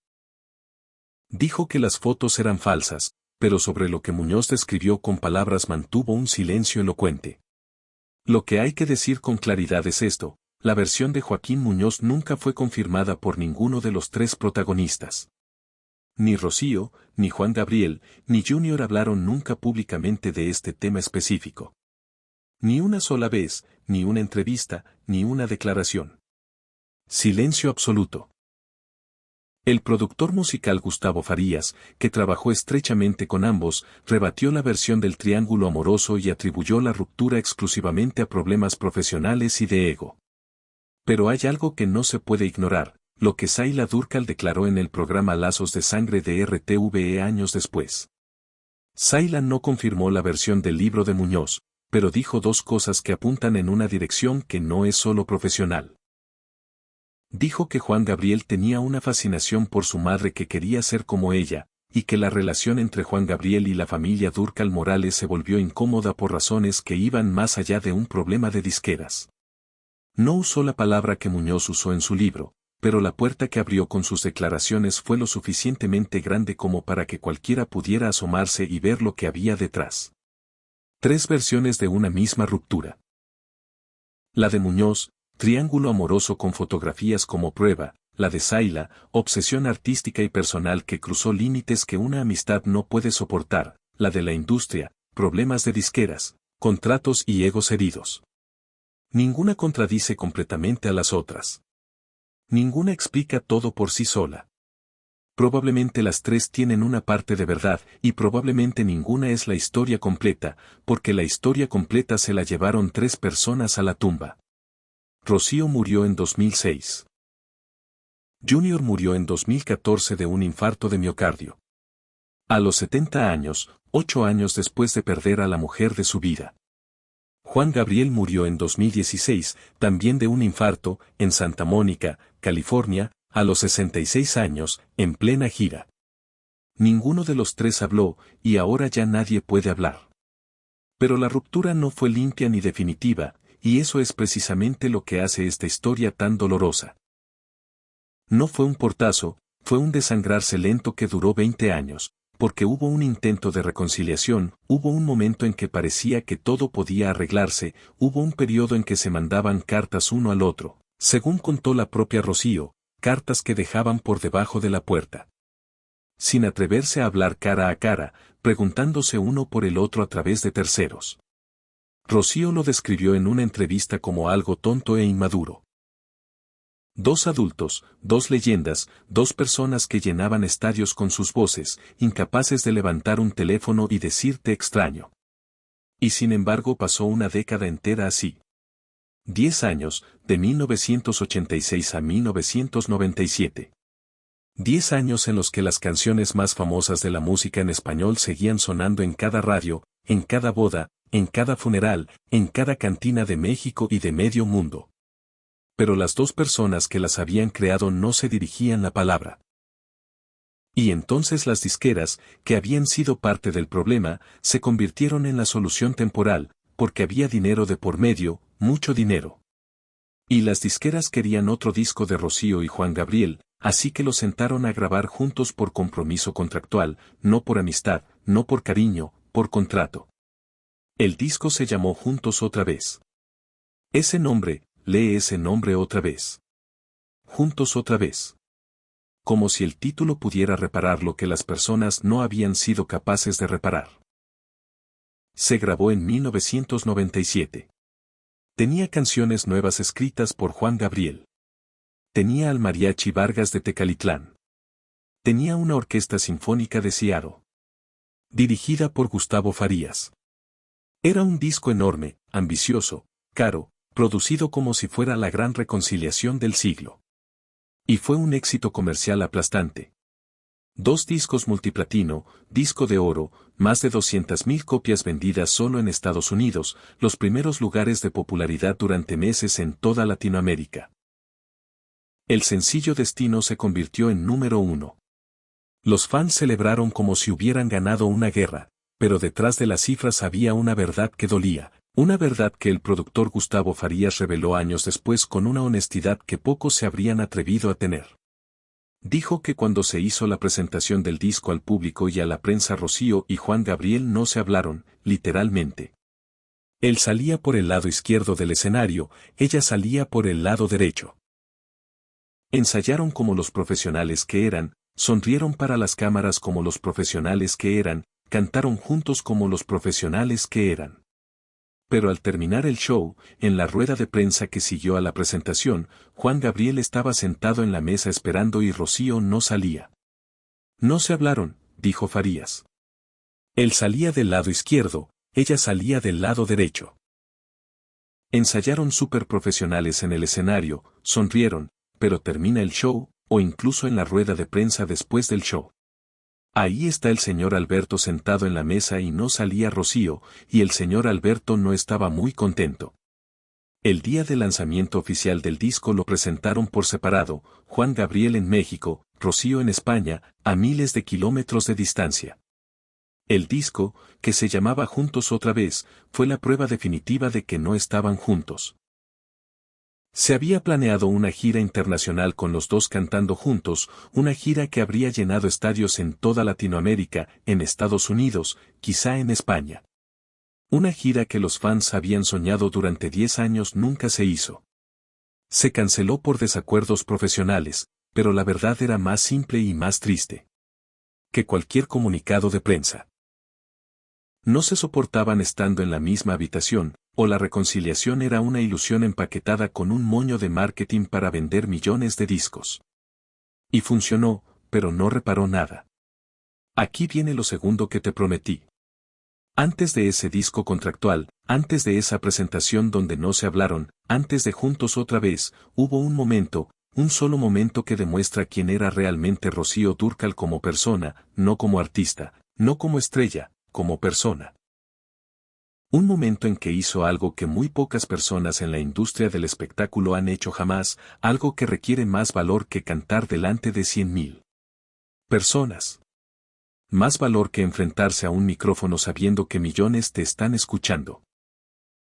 [SPEAKER 1] Dijo que las fotos eran falsas, pero sobre lo que Muñoz describió con palabras mantuvo un silencio elocuente. Lo que hay que decir con claridad es esto: la versión de Joaquín Muñoz nunca fue confirmada por ninguno de los tres protagonistas. Ni Rocío, ni Juan Gabriel, ni Junior hablaron nunca públicamente de este tema específico. Ni una sola vez, ni una entrevista, ni una declaración. Silencio absoluto. El productor musical Gustavo Farías, que trabajó estrechamente con ambos, rebatió la versión del triángulo amoroso y atribuyó la ruptura exclusivamente a problemas profesionales y de ego. Pero hay algo que no se puede ignorar, lo que Zayla Durcal declaró en el programa Lazos de Sangre de RTVE años después. Zayla no confirmó la versión del libro de Muñoz, pero dijo dos cosas que apuntan en una dirección que no es solo profesional. Dijo que Juan Gabriel tenía una fascinación por su madre que quería ser como ella, y que la relación entre Juan Gabriel y la familia Durcal Morales se volvió incómoda por razones que iban más allá de un problema de disqueras. No usó la palabra que Muñoz usó en su libro, pero la puerta que abrió con sus declaraciones fue lo suficientemente grande como para que cualquiera pudiera asomarse y ver lo que había detrás. Tres versiones de una misma ruptura. La de Muñoz, triángulo amoroso con fotografías como prueba; la de Zayla, obsesión artística y personal que cruzó límites que una amistad no puede soportar; la de la industria, problemas de disqueras, contratos y egos heridos. Ninguna contradice completamente a las otras. Ninguna explica todo por sí sola. Probablemente las tres tienen una parte de verdad, y probablemente ninguna es la historia completa, porque la historia completa se la llevaron tres personas a la tumba. Rocío murió en 2006. Junior murió en 2014 de un infarto de miocardio. A los 70 años, 8 años después de perder a la mujer de su vida. Juan Gabriel murió en 2016, también de un infarto, en Santa Mónica, California, a los 66 años, en plena gira. Ninguno de los tres habló, y ahora ya nadie puede hablar. Pero la ruptura no fue limpia ni definitiva, y eso es precisamente lo que hace esta historia tan dolorosa. No fue un portazo, fue un desangrarse lento que duró 20 años, porque hubo un intento de reconciliación, hubo un momento en que parecía que todo podía arreglarse, hubo un periodo en que se mandaban cartas uno al otro, según contó la propia Rocío, cartas que dejaban por debajo de la puerta. Sin atreverse a hablar cara a cara, preguntándose uno por el otro a través de terceros. Rocío lo describió en una entrevista como algo tonto e inmaduro. Dos adultos, dos leyendas, dos personas que llenaban estadios con sus voces, incapaces de levantar un teléfono y decir te extraño. Y sin embargo pasó una década entera así. 10 años, de 1986 a 1997. 10 años en los que las canciones más famosas de la música en español seguían sonando en cada radio, en cada boda, en cada funeral, en cada cantina de México y de medio mundo. Pero las dos personas que las habían creado no se dirigían la palabra. Y entonces las disqueras, que habían sido parte del problema, se convirtieron en la solución temporal, porque había dinero de por medio, mucho dinero. Y las disqueras querían otro disco de Rocío y Juan Gabriel, así que los sentaron a grabar juntos por compromiso contractual, no por amistad, no por cariño, por contrato. El disco se llamó Juntos otra vez. Ese nombre, lee ese nombre otra vez. Juntos otra vez. Como si el título pudiera reparar lo que las personas no habían sido capaces de reparar. Se grabó en 1997. Tenía canciones nuevas escritas por Juan Gabriel. Tenía al Mariachi Vargas de Tecalitlán. Tenía una orquesta sinfónica de Seattle. Dirigida por Gustavo Farías. Era un disco enorme, ambicioso, caro, producido como si fuera la gran reconciliación del siglo. Y fue un éxito comercial aplastante. 2 discos multiplatino, disco de oro, más de 200.000 copias vendidas solo en Estados Unidos, los primeros lugares de popularidad durante meses en toda Latinoamérica. El sencillo Destino se convirtió en número 1. Los fans celebraron como si hubieran ganado una guerra, pero detrás de las cifras había una verdad que dolía, una verdad que el productor Gustavo Farías reveló años después con una honestidad que pocos se habrían atrevido a tener. Dijo que cuando se hizo la presentación del disco al público y a la prensa, Rocío y Juan Gabriel no se hablaron, literalmente. Él salía por el lado izquierdo del escenario, ella salía por el lado derecho. Ensayaron como los profesionales que eran, sonrieron para las cámaras como los profesionales que eran, cantaron juntos como los profesionales que eran. Pero al terminar el show, en la rueda de prensa que siguió a la presentación, Juan Gabriel estaba sentado en la mesa esperando y Rocío no salía. No se hablaron, dijo Farías. Él salía del lado izquierdo, ella salía del lado derecho. Ensayaron súper profesionales en el escenario, sonrieron, pero termina el show, o incluso en la rueda de prensa después del show. Ahí está el señor Alberto sentado en la mesa y no salía Rocío, y el señor Alberto no estaba muy contento. El día del lanzamiento oficial del disco lo presentaron por separado, Juan Gabriel en México, Rocío en España, a miles de kilómetros de distancia. El disco, que se llamaba Juntos otra vez, fue la prueba definitiva de que no estaban juntos. Se había planeado una gira internacional con los dos cantando juntos, una gira que habría llenado estadios en toda Latinoamérica, en Estados Unidos, quizá en España. Una gira que los fans habían soñado durante 10 años nunca se hizo. Se canceló por desacuerdos profesionales, pero la verdad era más simple y más triste que cualquier comunicado de prensa. No se soportaban estando en la misma habitación, o la reconciliación era una ilusión empaquetada con un moño de marketing para vender millones de discos. Y funcionó, pero no reparó nada. Aquí viene lo segundo que te prometí. Antes de ese disco contractual, antes de esa presentación donde no se hablaron, antes de Juntos otra vez, hubo un momento, un solo momento que demuestra quién era realmente Rocío Dúrcal como persona, no como artista, no como estrella, como persona. Un momento en que hizo algo que muy pocas personas en la industria del espectáculo han hecho jamás, algo que requiere más valor que cantar delante de 100.000 personas. Más valor que enfrentarse a un micrófono sabiendo que millones te están escuchando.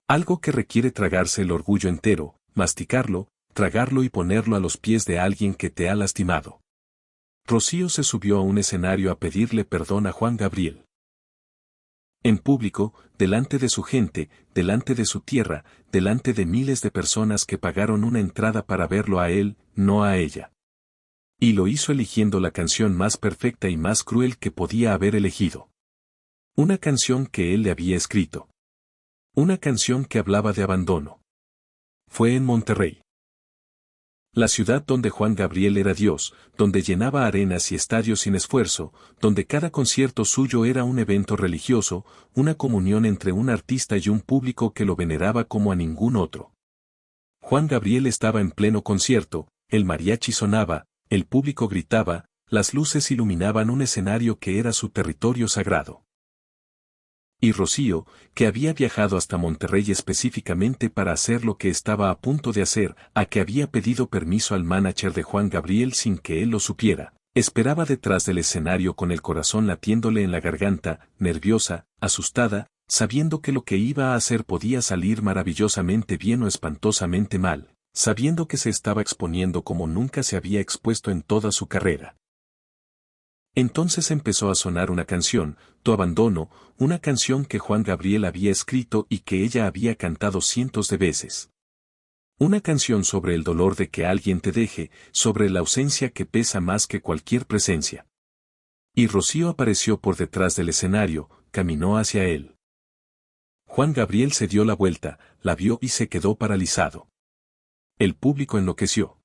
[SPEAKER 1] Algo que requiere tragarse el orgullo entero, masticarlo, tragarlo y ponerlo a los pies de alguien que te ha lastimado. Rocío se subió a un escenario a pedirle perdón a Juan Gabriel. En público, delante de su gente, delante de su tierra, delante de miles de personas que pagaron una entrada para verlo a él, no a ella. Y lo hizo eligiendo la canción más perfecta y más cruel que podía haber elegido. Una canción que él le había escrito. Una canción que hablaba de abandono. Fue en Monterrey. La ciudad donde Juan Gabriel era Dios, donde llenaba arenas y estadios sin esfuerzo, donde cada concierto suyo era un evento religioso, una comunión entre un artista y un público que lo veneraba como a ningún otro. Juan Gabriel estaba en pleno concierto, el mariachi sonaba, el público gritaba, las luces iluminaban un escenario que era su territorio sagrado. Y Rocío, que había viajado hasta Monterrey específicamente para hacer lo que estaba a punto de hacer, a que había pedido permiso al manager de Juan Gabriel sin que él lo supiera, esperaba detrás del escenario con el corazón latiéndole en la garganta, nerviosa, asustada, sabiendo que lo que iba a hacer podía salir maravillosamente bien o espantosamente mal, sabiendo que se estaba exponiendo como nunca se había expuesto en toda su carrera. Entonces empezó a sonar una canción, Tu abandono, una canción que Juan Gabriel había escrito y que ella había cantado cientos de veces. Una canción sobre el dolor de que alguien te deje, sobre la ausencia que pesa más que cualquier presencia. Y Rocío apareció por detrás del escenario, caminó hacia él. Juan Gabriel se dio la vuelta, la vio y se quedó paralizado. El público enloqueció.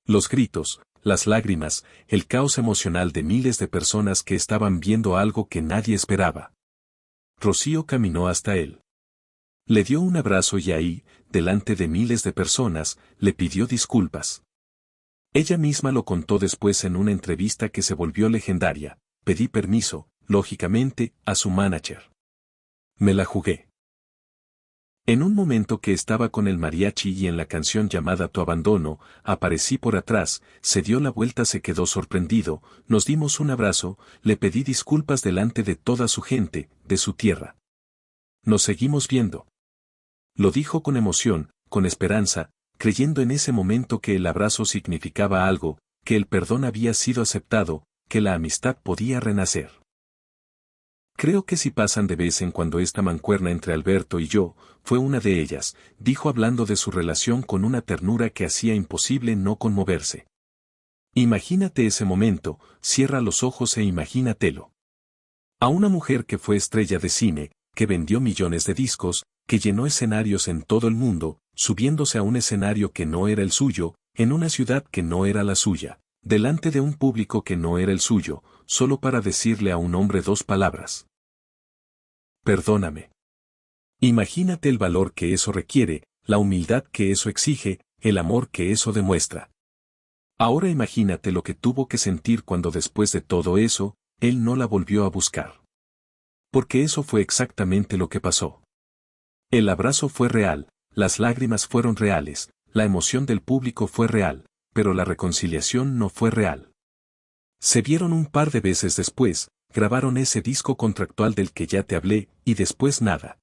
[SPEAKER 1] Los gritos, las lágrimas, el caos emocional de miles de personas que estaban viendo algo que nadie esperaba. Rocío caminó hasta él. Le dio un abrazo y ahí, delante de miles de personas, le pidió disculpas. Ella misma lo contó después en una entrevista que se volvió legendaria. Pedí permiso, lógicamente, a su manager. Me la jugué. En un momento que estaba con el mariachi y en la canción llamada Tu abandono, aparecí por atrás, se dio la vuelta, se quedó sorprendido, nos dimos un abrazo, le pedí disculpas delante de toda su gente, de su tierra. Nos seguimos viendo. Lo dijo con emoción, con esperanza, creyendo en ese momento que el abrazo significaba algo, que el perdón había sido aceptado, que la amistad podía renacer. Creo que si pasan de vez en cuando esta mancuerna entre Alberto y yo, fue una de ellas, dijo hablando de su relación con una ternura que hacía imposible no conmoverse. Imagínate ese momento, cierra los ojos e imagínatelo. A una mujer que fue estrella de cine, que vendió millones de discos, que llenó escenarios en todo el mundo, subiéndose a un escenario que no era el suyo, en una ciudad que no era la suya, delante de un público que no era el suyo, solo para decirle a un hombre dos palabras. Perdóname. Imagínate el valor que eso requiere, la humildad que eso exige, el amor que eso demuestra. Ahora imagínate lo que tuvo que sentir cuando después de todo eso, él no la volvió a buscar. Porque eso fue exactamente lo que pasó. El abrazo fue real, las lágrimas fueron reales, la emoción del público fue real, pero la reconciliación no fue real. Se vieron un par de veces después, grabaron ese disco contractual del que ya te hablé, y después nada.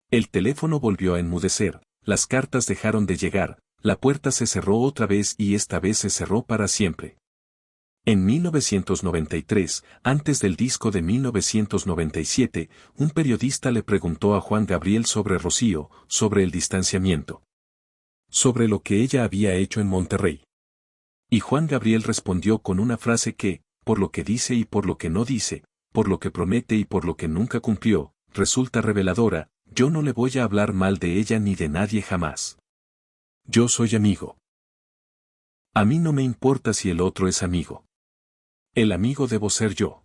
[SPEAKER 1] El teléfono volvió a enmudecer, las cartas dejaron de llegar, la puerta se cerró otra vez y esta vez se cerró para siempre. En 1993, antes del disco de 1997, un periodista le preguntó a Juan Gabriel sobre Rocío, sobre el distanciamiento. Sobre lo que ella había hecho en Monterrey. Y Juan Gabriel respondió con una frase que, por lo que dice y por lo que no dice, por lo que promete y por lo que nunca cumplió, resulta reveladora: yo no le voy a hablar mal de ella ni de nadie jamás. Yo soy amigo. A mí no me importa si el otro es amigo. El amigo debo ser yo.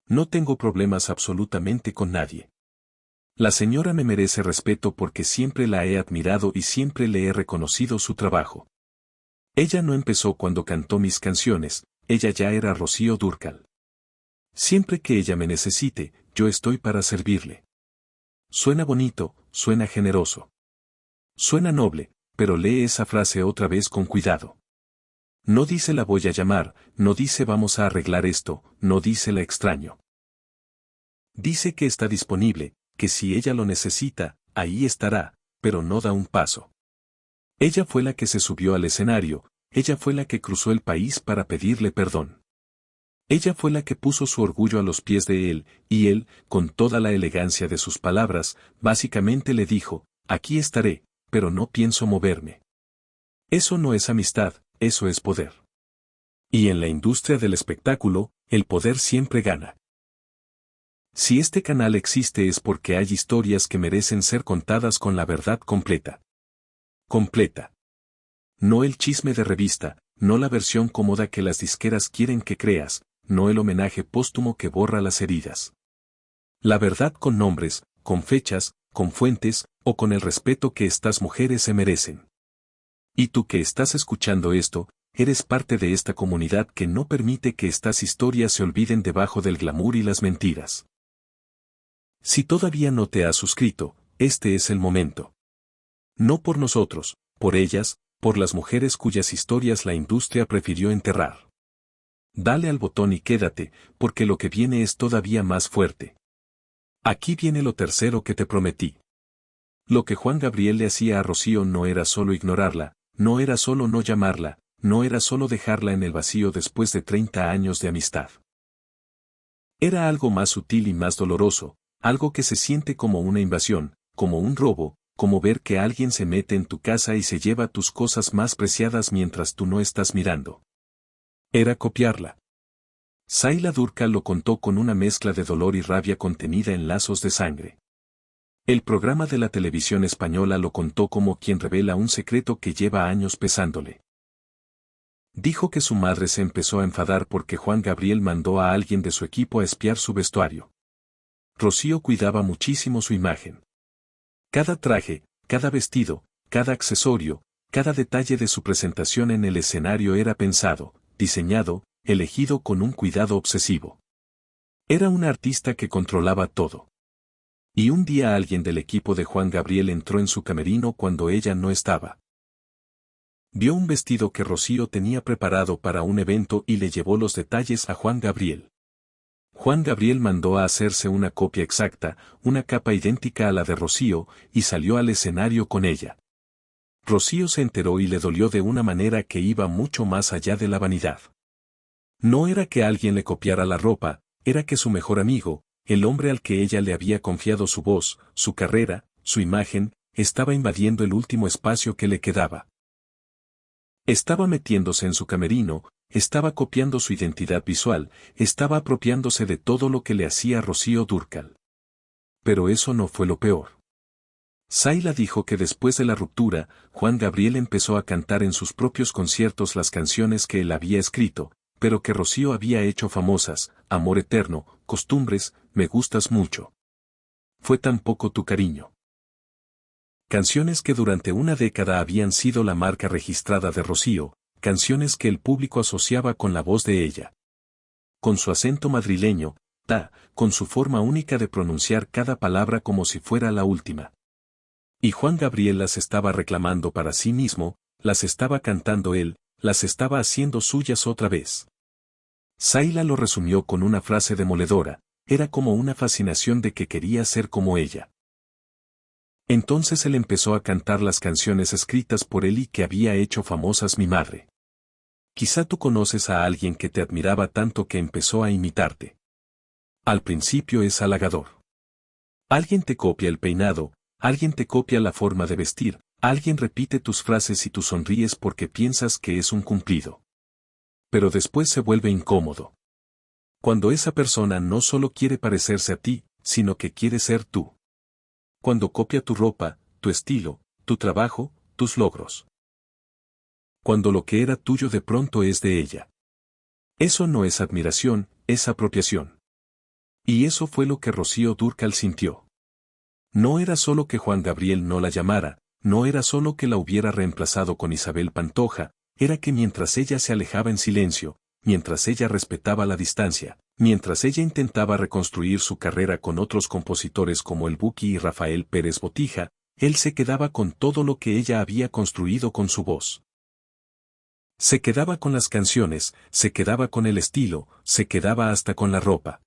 [SPEAKER 1] No tengo problemas absolutamente con nadie. La señora me merece respeto porque siempre la he admirado y siempre le he reconocido su trabajo. Ella no empezó cuando cantó mis canciones, ella ya era Rocío Dúrcal. Siempre que ella me necesite, yo estoy para servirle. Suena bonito, suena generoso. Suena noble, pero lee esa frase otra vez con cuidado. No dice la voy a llamar, no dice vamos a arreglar esto, no dice la extraño. Dice que está disponible, que si ella lo necesita, ahí estará, pero no da un paso. Ella fue la que se subió al escenario, ella fue la que cruzó el país para pedirle perdón. Ella fue la que puso su orgullo a los pies de él, y él, con toda la elegancia de sus palabras, básicamente le dijo: aquí estaré, pero no pienso moverme. Eso no es amistad, eso es poder. Y en la industria del espectáculo, el poder siempre gana. Si este canal existe es porque hay historias que merecen ser contadas con la verdad completa. Completa. No el chisme de revista, no la versión cómoda que las disqueras quieren que creas, no el homenaje póstumo que borra las heridas. La verdad con nombres, con fechas, con fuentes, o con el respeto que estas mujeres se merecen. Y tú que estás escuchando esto, eres parte de esta comunidad que no permite que estas historias se olviden debajo del glamour y las mentiras. Si todavía no te has suscrito, este es el momento. No por nosotros, por ellas, por las mujeres cuyas historias la industria prefirió enterrar. Dale al botón y quédate, porque lo que viene es todavía más fuerte. Aquí viene lo tercero que te prometí. Lo que Juan Gabriel le hacía a Rocío no era solo ignorarla, no era solo no llamarla, no era solo dejarla en el vacío después de 30 años de amistad. Era algo más sutil y más doloroso, algo que se siente como una invasión, como un robo, como ver que alguien se mete en tu casa y se lleva tus cosas más preciadas mientras tú no estás mirando. Era copiarla. Zayla Durkal lo contó con una mezcla de dolor y rabia contenida en lazos de sangre. El programa de la televisión española lo contó como quien revela un secreto que lleva años pesándole. Dijo que su madre se empezó a enfadar porque Juan Gabriel mandó a alguien de su equipo a espiar su vestuario. Rocío cuidaba muchísimo su imagen. Cada traje, cada vestido, cada accesorio, cada detalle de su presentación en el escenario era pensado, diseñado, elegido con un cuidado obsesivo. Era una artista que controlaba todo. Y un día alguien del equipo de Juan Gabriel entró en su camerino cuando ella no estaba. Vio un vestido que Rocío tenía preparado para un evento y le llevó los detalles a Juan Gabriel. Juan Gabriel mandó a hacerse una copia exacta, una capa idéntica a la de Rocío, y salió al escenario con ella. Rocío se enteró y le dolió de una manera que iba mucho más allá de la vanidad. No era que alguien le copiara la ropa, era que su mejor amigo, el hombre al que ella le había confiado su voz, su carrera, su imagen, estaba invadiendo el último espacio que le quedaba. Estaba metiéndose en su camerino, estaba copiando su identidad visual, estaba apropiándose de todo lo que le hacía Rocío Dúrcal. Pero eso no fue lo peor. Zayla dijo que después de la ruptura, Juan Gabriel empezó a cantar en sus propios conciertos las canciones que él había escrito, pero que Rocío había hecho famosas: Amor Eterno, Costumbres, Me Gustas Mucho. Fue tan poco tu cariño. Canciones que durante una década habían sido la marca registrada de Rocío, canciones que el público asociaba con la voz de ella. Con su acento madrileño, con su forma única de pronunciar cada palabra como si fuera la última. Y Juan Gabriel las estaba reclamando para sí mismo, las estaba cantando él, las estaba haciendo suyas otra vez. Zayla lo resumió con una frase demoledora: era como una fascinación de que quería ser como ella. Entonces él empezó a cantar las canciones escritas por él y que había hecho famosas mi madre. Quizá tú conoces a alguien que te admiraba tanto que empezó a imitarte. Al principio es halagador. Alguien te copia el peinado, alguien te copia la forma de vestir, alguien repite tus frases y tú sonríes porque piensas que es un cumplido. Pero después se vuelve incómodo. Cuando esa persona no solo quiere parecerse a ti, sino que quiere ser tú. Cuando copia tu ropa, tu estilo, tu trabajo, tus logros. Cuando lo que era tuyo de pronto es de ella. Eso no es admiración, es apropiación. Y eso fue lo que Rocío Dúrcal sintió. No era solo que Juan Gabriel no la llamara, no era solo que la hubiera reemplazado con Isabel Pantoja, era que mientras ella se alejaba en silencio, mientras ella respetaba la distancia, mientras ella intentaba reconstruir su carrera con otros compositores como el Buki y Rafael Pérez Botija, él se quedaba con todo lo que ella había construido con su voz. Se quedaba con las canciones, se quedaba con el estilo, se quedaba hasta con la ropa.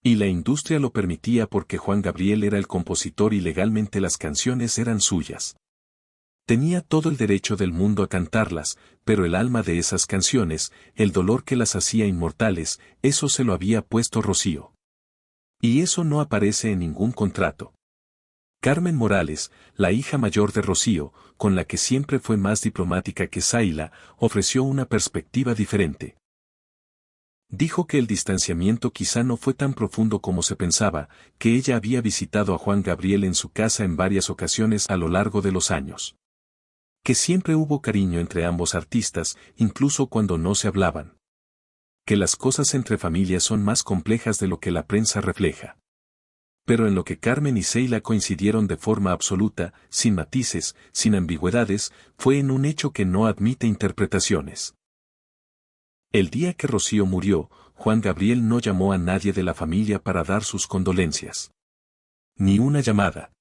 [SPEAKER 1] Y la industria lo permitía porque Juan Gabriel era el compositor y legalmente las canciones eran suyas. Tenía todo el derecho del mundo a cantarlas, pero el alma de esas canciones, el dolor que las hacía inmortales, eso se lo había puesto Rocío. Y eso no aparece en ningún contrato. Carmen Morales, la hija mayor de Rocío, con la que siempre fue más diplomática que Zayla, ofreció una perspectiva diferente. Dijo que el distanciamiento quizá no fue tan profundo como se pensaba, que ella había visitado a Juan Gabriel en su casa en varias ocasiones a lo largo de los años. Que siempre hubo cariño entre ambos artistas, incluso cuando no se hablaban. Que las cosas entre familias son más complejas de lo que la prensa refleja. Pero en lo que Carmen y Zayla coincidieron de forma absoluta, sin matices, sin ambigüedades, fue en un hecho que no admite interpretaciones. El día que Rocío murió, Juan Gabriel no llamó a nadie de la familia para dar sus condolencias. Ni una llamada.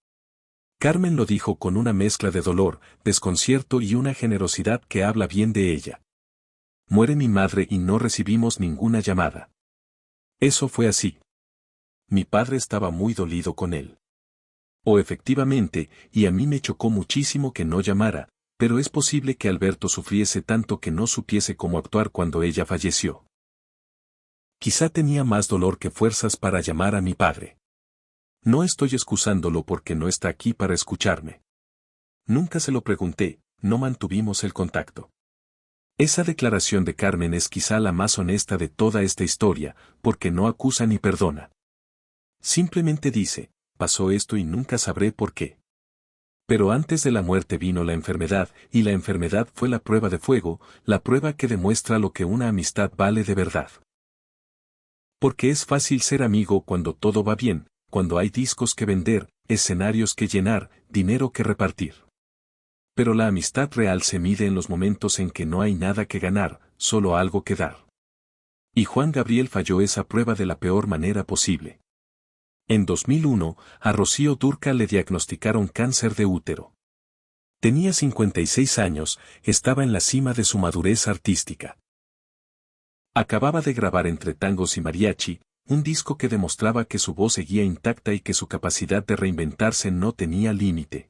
[SPEAKER 1] Carmen lo dijo con una mezcla de dolor, desconcierto y una generosidad que habla bien de ella. Muere mi madre y no recibimos ninguna llamada. Eso fue así. mi padre estaba muy dolido con él. O efectivamente, y a mí me chocó muchísimo que no llamara, pero es posible que Alberto sufriese tanto que no supiese cómo actuar cuando ella falleció. Quizá tenía más dolor que fuerzas para llamar a mi padre. No estoy excusándolo porque no está aquí para escucharme. Nunca se lo pregunté, no mantuvimos el contacto. Esa declaración de Carmen es quizá la más honesta de toda esta historia, porque no acusa ni perdona. Simplemente dice, pasó esto y nunca sabré por qué. Pero antes de la muerte vino la enfermedad, y la enfermedad fue la prueba de fuego, la prueba que demuestra lo que una amistad vale de verdad. Porque es fácil ser amigo cuando todo va bien, cuando hay discos que vender, escenarios que llenar, dinero que repartir. Pero la amistad real se mide en los momentos en que no hay nada que ganar, solo algo que dar. Y Juan Gabriel falló esa prueba de la peor manera posible. En 2001, a Rocío Dúrcal le diagnosticaron cáncer de útero. Tenía 56 años, estaba en la cima de su madurez artística. Acababa de grabar entre tangos y mariachi, un disco que demostraba que su voz seguía intacta y que su capacidad de reinventarse no tenía límite.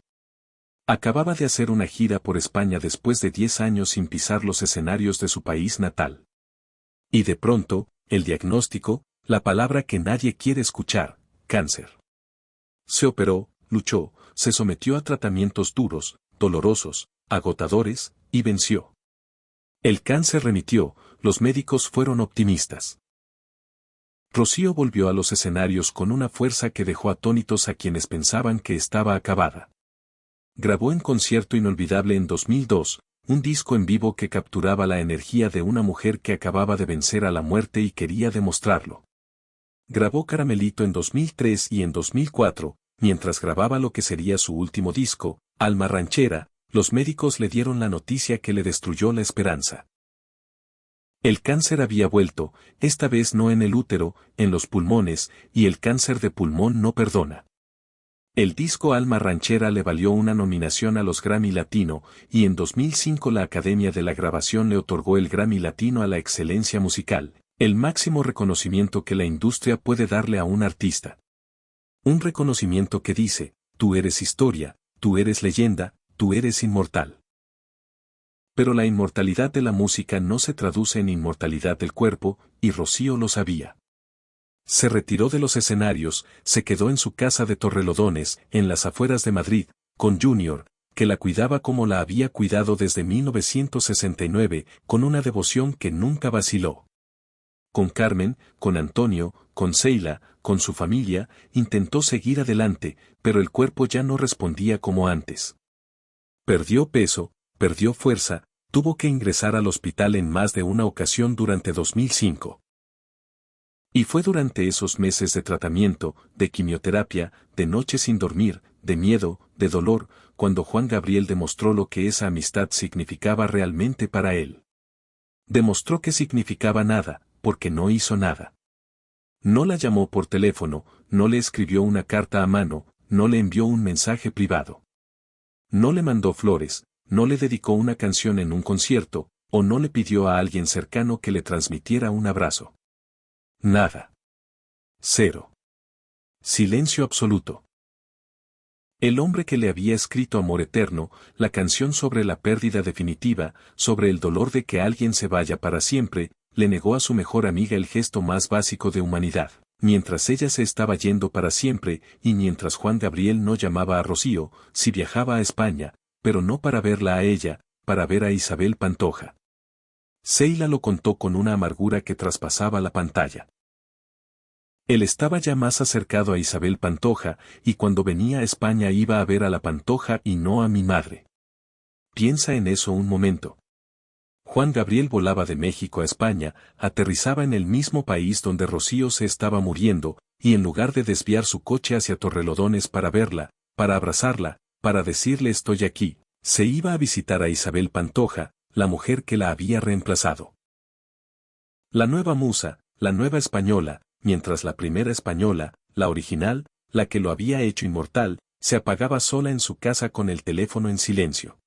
[SPEAKER 1] Acababa de hacer una gira por España después de 10 años sin pisar los escenarios de su país natal. Y de pronto, el diagnóstico, la palabra que nadie quiere escuchar, cáncer. Se operó, luchó, se sometió a tratamientos duros, dolorosos, agotadores, y venció. El cáncer remitió, los médicos fueron optimistas. Rocío volvió a los escenarios con una fuerza que dejó atónitos a quienes pensaban que estaba acabada. Grabó en concierto inolvidable en 2002, un disco en vivo que capturaba la energía de una mujer que acababa de vencer a la muerte y quería demostrarlo. Grabó Caramelito en 2003 y en 2004, mientras grababa lo que sería su último disco, Alma Ranchera, los médicos le dieron la noticia que le destruyó la esperanza. El cáncer había vuelto, esta vez no en el útero, en los pulmones, y el cáncer de pulmón no perdona. El disco Alma Ranchera le valió una nominación a los Grammy Latino, y en 2005 la Academia de la Grabación le otorgó el Grammy Latino a la excelencia musical, el máximo reconocimiento que la industria puede darle a un artista. Un reconocimiento que dice, tú eres historia, tú eres leyenda, tú eres inmortal. Pero la inmortalidad de la música no se traduce en inmortalidad del cuerpo, y Rocío lo sabía. Se retiró de los escenarios, se quedó en su casa de Torrelodones, en las afueras de Madrid, con Junior, que la cuidaba como la había cuidado desde 1969, con una devoción que nunca vaciló. Con Carmen, con Antonio, con Sheila, con su familia, intentó seguir adelante, pero el cuerpo ya no respondía como antes. Perdió peso, perdió fuerza, tuvo que ingresar al hospital en más de una ocasión durante 2005. Y fue durante esos meses de tratamiento, de quimioterapia, de noches sin dormir, de miedo, de dolor, cuando Juan Gabriel demostró lo que esa amistad significaba realmente para él. Demostró que significaba nada, porque no hizo nada. No la llamó por teléfono, no le escribió una carta a mano, no le envió un mensaje privado. No le mandó flores, no le dedicó una canción en un concierto, o no le pidió a alguien cercano que le transmitiera un abrazo. Nada. Cero. Silencio absoluto. El hombre que le había escrito Amor Eterno, la canción sobre la pérdida definitiva, sobre el dolor de que alguien se vaya para siempre, le negó a su mejor amiga el gesto más básico de humanidad, mientras ella se estaba yendo para siempre, y mientras Juan Gabriel no llamaba a Rocío, si viajaba a España, pero no para verla a ella, para ver a Isabel Pantoja. Sheila lo contó con una amargura que traspasaba la pantalla. Él estaba ya más acercado a Isabel Pantoja, y cuando venía a España iba a ver a la Pantoja y no a mi madre. Piensa en eso un momento. Juan Gabriel volaba de México a España, aterrizaba en el mismo país donde Rocío se estaba muriendo, y en lugar de desviar su coche hacia Torrelodones para verla, para abrazarla, para decirle estoy aquí, se iba a visitar a Isabel Pantoja, la mujer que la había reemplazado. La nueva musa, la nueva española, mientras la primera española, la original, la que lo había hecho inmortal, se apagaba sola en su casa con el teléfono en silencio.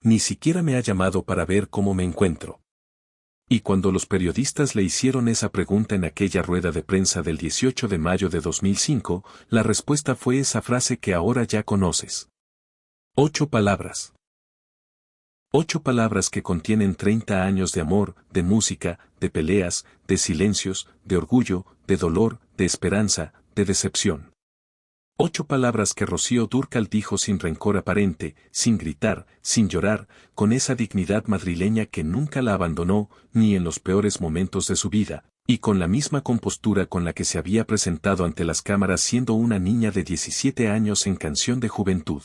[SPEAKER 1] Ni siquiera me ha llamado para ver cómo me encuentro. Y cuando los periodistas le hicieron esa pregunta en aquella rueda de prensa del 18 de mayo de 2005, la respuesta fue esa frase que ahora ya conoces. 8 palabras. 8 palabras que contienen 30 años de amor, de música, de peleas, de silencios, de orgullo, de dolor, de esperanza, de decepción. 8 palabras que Rocío Dúrcal dijo sin rencor aparente, sin gritar, sin llorar, con esa dignidad madrileña que nunca la abandonó, ni en los peores momentos de su vida, y con la misma compostura con la que se había presentado ante las cámaras siendo una niña de 17 años en Canción de Juventud.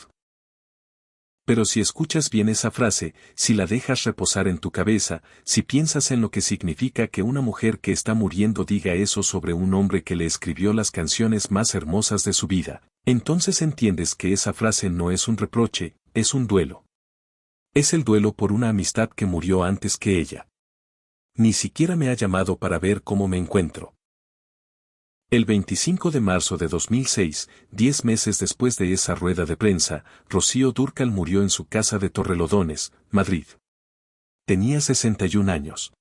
[SPEAKER 1] Pero si escuchas bien esa frase, si la dejas reposar en tu cabeza, si piensas en lo que significa que una mujer que está muriendo diga eso sobre un hombre que le escribió las canciones más hermosas de su vida, entonces entiendes que esa frase no es un reproche, es un duelo. Es el duelo por una amistad que murió antes que ella. Ni siquiera me ha llamado para ver cómo me encuentro. El 25 de marzo de 2006, 10 meses después de esa rueda de prensa, Rocío Dúrcal murió en su casa de Torrelodones, Madrid. Tenía 61 años.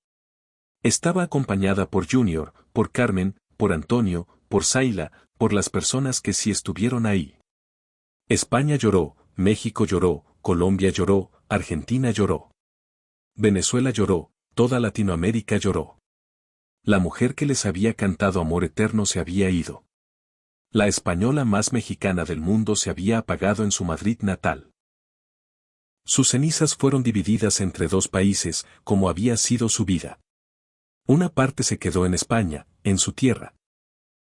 [SPEAKER 1] Estaba acompañada por Junior, por Carmen, por Antonio, por Zaila, por las personas que sí estuvieron ahí. España lloró, México lloró, Colombia lloró, Argentina lloró. Venezuela lloró, toda Latinoamérica lloró. La mujer que les había cantado amor eterno se había ido. La española más mexicana del mundo se había apagado en su Madrid natal. Sus cenizas fueron divididas entre 2 países, como había sido su vida. Una parte se quedó en España, en su tierra.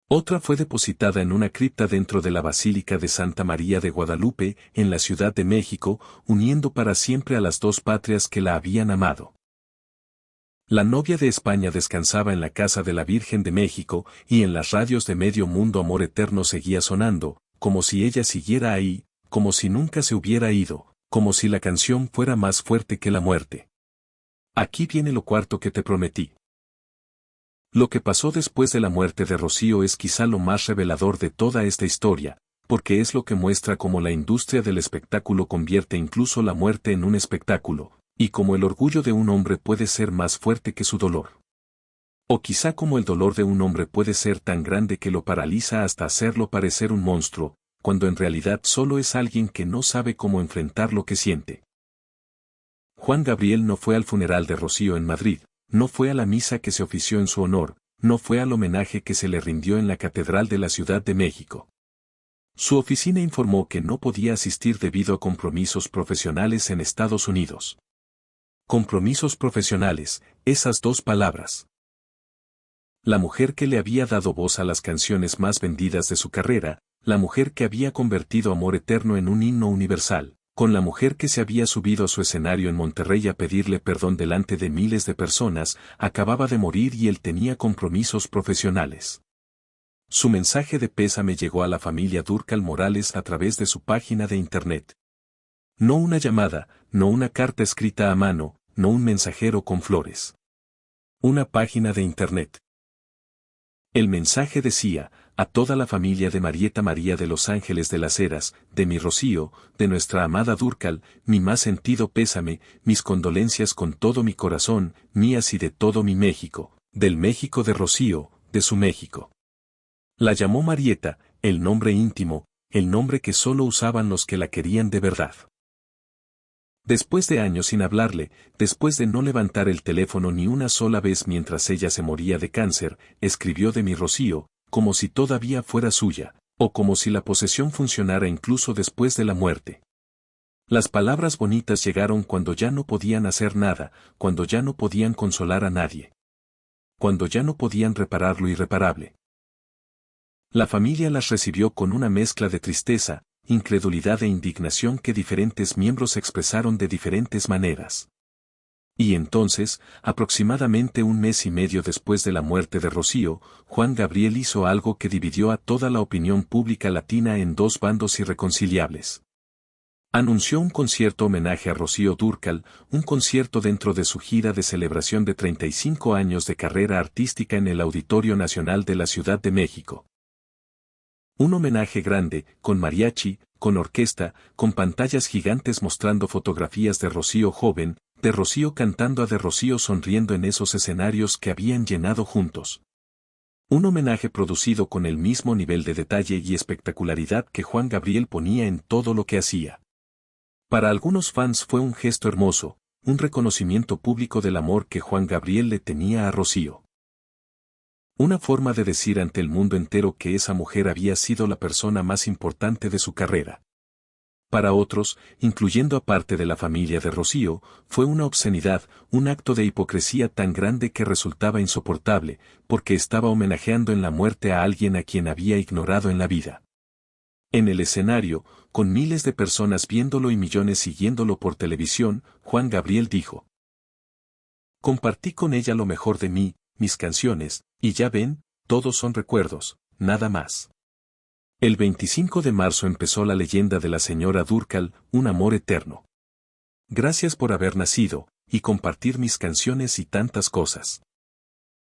[SPEAKER 1] Otra fue depositada en una cripta dentro de la Basílica de Santa María de Guadalupe, en la Ciudad de México, uniendo para siempre a las 2 patrias que la habían amado. La novia de España descansaba en la casa de la Virgen de México, y en las radios de medio mundo Amor Eterno seguía sonando, como si ella siguiera ahí, como si nunca se hubiera ido, como si la canción fuera más fuerte que la muerte. Aquí viene lo cuarto que te prometí. Lo que pasó después de la muerte de Rocío es quizá lo más revelador de toda esta historia, porque es lo que muestra cómo la industria del espectáculo convierte incluso la muerte en un espectáculo, y cómo el orgullo de un hombre puede ser más fuerte que su dolor. O quizá como el dolor de un hombre puede ser tan grande que lo paraliza hasta hacerlo parecer un monstruo, cuando en realidad solo es alguien que no sabe cómo enfrentar lo que siente. Juan Gabriel no fue al funeral de Rocío en Madrid, no fue a la misa que se ofició en su honor, no fue al homenaje que se le rindió en la Catedral de la Ciudad de México. Su oficina informó que no podía asistir debido a compromisos profesionales en Estados Unidos. Compromisos profesionales, esas 2 palabras. La mujer que le había dado voz a las canciones más vendidas de su carrera, la mujer que había convertido Amor Eterno en un himno universal, con la mujer que se había subido a su escenario en Monterrey a pedirle perdón delante de miles de personas, acababa de morir y él tenía compromisos profesionales. Su mensaje de pésame llegó a la familia Dúrcal Morales a través de su página de internet. No una llamada, no una carta escrita a mano, no un mensajero con flores. Una página de internet. El mensaje decía, a toda la familia de Marieta María de Los Ángeles de las Heras, de mi Rocío, de nuestra amada Dúrcal, mi más sentido pésame, mis condolencias con todo mi corazón, mías y de todo mi México, del México de Rocío, de su México. La llamó Marieta, el nombre íntimo, el nombre que solo usaban los que la querían de verdad. Después de años sin hablarle, después de no levantar el teléfono ni una sola vez mientras ella se moría de cáncer, escribió de mi Rocío, como si todavía fuera suya, o como si la posesión funcionara incluso después de la muerte. Las palabras bonitas llegaron cuando ya no podían hacer nada, cuando ya no podían consolar a nadie. Cuando ya no podían reparar lo irreparable. La familia las recibió con una mezcla de tristeza, incredulidad e indignación que diferentes miembros expresaron de diferentes maneras. Y entonces, aproximadamente un mes y medio después de la muerte de Rocío, Juan Gabriel hizo algo que dividió a toda la opinión pública latina en 2 bandos irreconciliables. Anunció un concierto homenaje a Rocío Dúrcal, un concierto dentro de su gira de celebración de 35 años de carrera artística en el Auditorio Nacional de la Ciudad de México. Un homenaje grande, con mariachi, con orquesta, con pantallas gigantes mostrando fotografías de Rocío joven, de Rocío cantando a de Rocío sonriendo en esos escenarios que habían llenado juntos. Un homenaje producido con el mismo nivel de detalle y espectacularidad que Juan Gabriel ponía en todo lo que hacía. Para algunos fans fue un gesto hermoso, un reconocimiento público del amor que Juan Gabriel le tenía a Rocío. Una forma de decir ante el mundo entero que esa mujer había sido la persona más importante de su carrera. Para otros, incluyendo a parte de la familia de Rocío, fue una obscenidad, un acto de hipocresía tan grande que resultaba insoportable, porque estaba homenajeando en la muerte a alguien a quien había ignorado en la vida. En el escenario, con miles de personas viéndolo y millones siguiéndolo por televisión, Juan Gabriel dijo: compartí con ella lo mejor de mí, mis canciones, y ya ven, todos son recuerdos, nada más. El 25 de marzo empezó la leyenda de la señora Dúrcal, un amor eterno. Gracias por haber nacido, y compartir mis canciones y tantas cosas.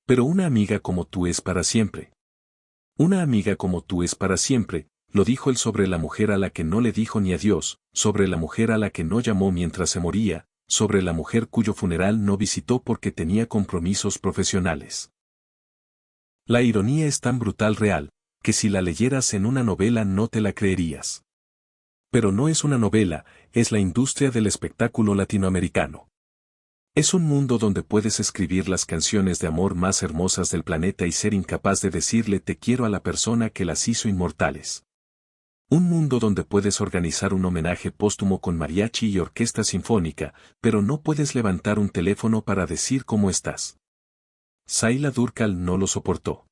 [SPEAKER 1] Pero una amiga como tú es para siempre. Una amiga como tú es para siempre, lo dijo él sobre la mujer a la que no le dijo ni adiós, sobre la mujer a la que no llamó mientras se moría, sobre la mujer cuyo funeral no visitó porque tenía compromisos profesionales. La ironía es tan brutal real, que si la leyeras en una novela no te la creerías. Pero no es una novela, es la industria del espectáculo latinoamericano. Es un mundo donde puedes escribir las canciones de amor más hermosas del planeta y ser incapaz de decirle te quiero a la persona que las hizo inmortales. Un mundo donde puedes organizar un homenaje póstumo con mariachi y orquesta sinfónica, pero no puedes levantar un teléfono para decir cómo estás. Saila Dúrcal no lo soportó.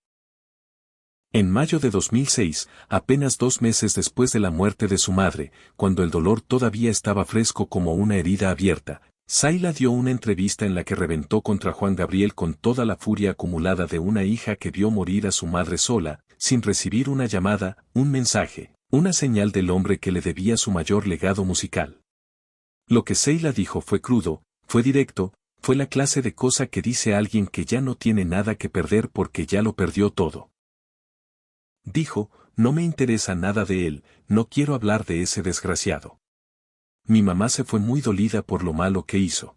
[SPEAKER 1] En mayo de 2006, apenas 2 meses después de la muerte de su madre, cuando el dolor todavía estaba fresco como una herida abierta, Saila dio una entrevista en la que reventó contra Juan Gabriel con toda la furia acumulada de una hija que vio morir a su madre sola, sin recibir una llamada, un mensaje, una señal del hombre que le debía su mayor legado musical. Lo que Saila dijo fue crudo, fue directo, fue la clase de cosa que dice alguien que ya no tiene nada que perder porque ya lo perdió todo. Dijo: no me interesa nada de él, no quiero hablar de ese desgraciado. Mi mamá se fue muy dolida por lo malo que hizo.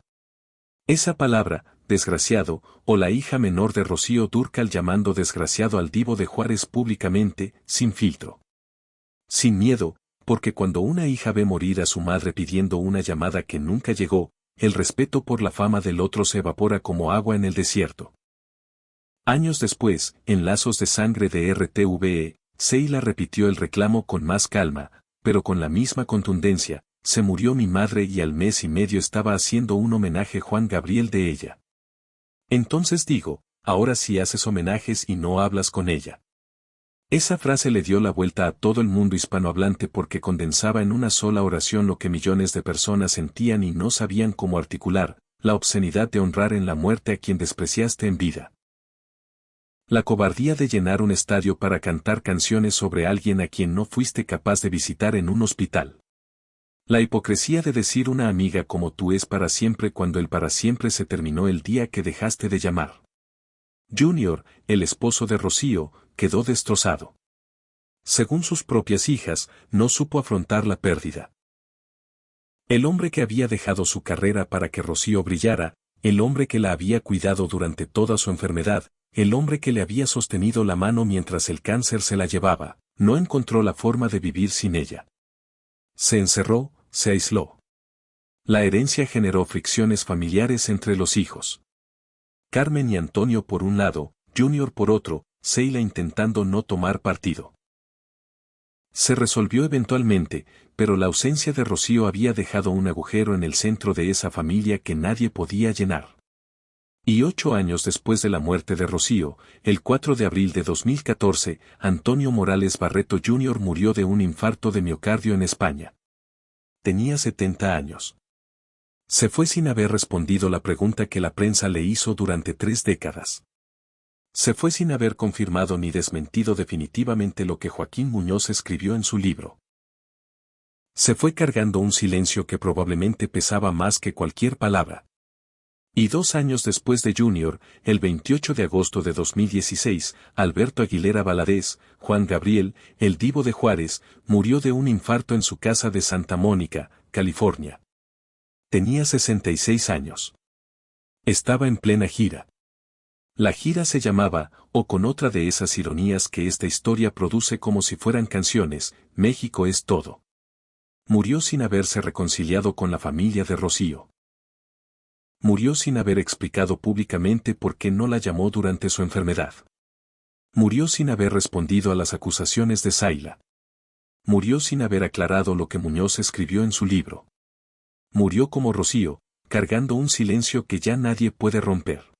[SPEAKER 1] Esa palabra, desgraciado, o la hija menor de Rocío Dúrcal llamando desgraciado al divo de Juárez públicamente, sin filtro. Sin miedo, porque cuando una hija ve morir a su madre pidiendo una llamada que nunca llegó, el respeto por la fama del otro se evapora como agua en el desierto. Años después, en Lazos de Sangre de RTVE, Saila repitió el reclamo con más calma, pero con la misma contundencia: se murió mi madre y al mes y medio estaba haciendo un homenaje Juan Gabriel de ella. Entonces digo, ahora sí haces homenajes y no hablas con ella. Esa frase le dio la vuelta a todo el mundo hispanohablante porque condensaba en una sola oración lo que millones de personas sentían y no sabían cómo articular: la obscenidad de honrar en la muerte a quien despreciaste en vida. La cobardía de llenar un estadio para cantar canciones sobre alguien a quien no fuiste capaz de visitar en un hospital. La hipocresía de decir una amiga como tú es para siempre cuando el para siempre se terminó el día que dejaste de llamar. Junior, el esposo de Rocío, quedó destrozado. Según sus propias hijas, no supo afrontar la pérdida. El hombre que había dejado su carrera para que Rocío brillara, el hombre que la había cuidado durante toda su enfermedad, el hombre que le había sostenido la mano mientras el cáncer se la llevaba, no encontró la forma de vivir sin ella. Se encerró, se aisló. La herencia generó fricciones familiares entre los hijos. Carmen y Antonio por un lado, Junior por otro, Saila intentando no tomar partido. Se resolvió eventualmente, pero la ausencia de Rocío había dejado un agujero en el centro de esa familia que nadie podía llenar. Y 8 años después de la muerte de Rocío, el 4 de abril de 2014, Antonio Morales Barreto Jr. murió de un infarto de miocardio en España. Tenía 70 años. Se fue sin haber respondido la pregunta que la prensa le hizo durante 3 décadas. Se fue sin haber confirmado ni desmentido definitivamente lo que Joaquín Muñoz escribió en su libro. Se fue cargando un silencio que probablemente pesaba más que cualquier palabra. Y 2 años después de Junior, el 28 de agosto de 2016, Alberto Aguilera Valadez, Juan Gabriel, el divo de Juárez, murió de un infarto en su casa de Santa Mónica, California. Tenía 66 años. Estaba en plena gira. La gira se llamaba, o con otra de esas ironías que esta historia produce como si fueran canciones, México es todo. Murió sin haberse reconciliado con la familia de Rocío. Murió sin haber explicado públicamente por qué no la llamó durante su enfermedad. Murió sin haber respondido a las acusaciones de Zayla. Murió sin haber aclarado lo que Muñoz escribió en su libro. Murió como Rocío, cargando un silencio que ya nadie puede romper.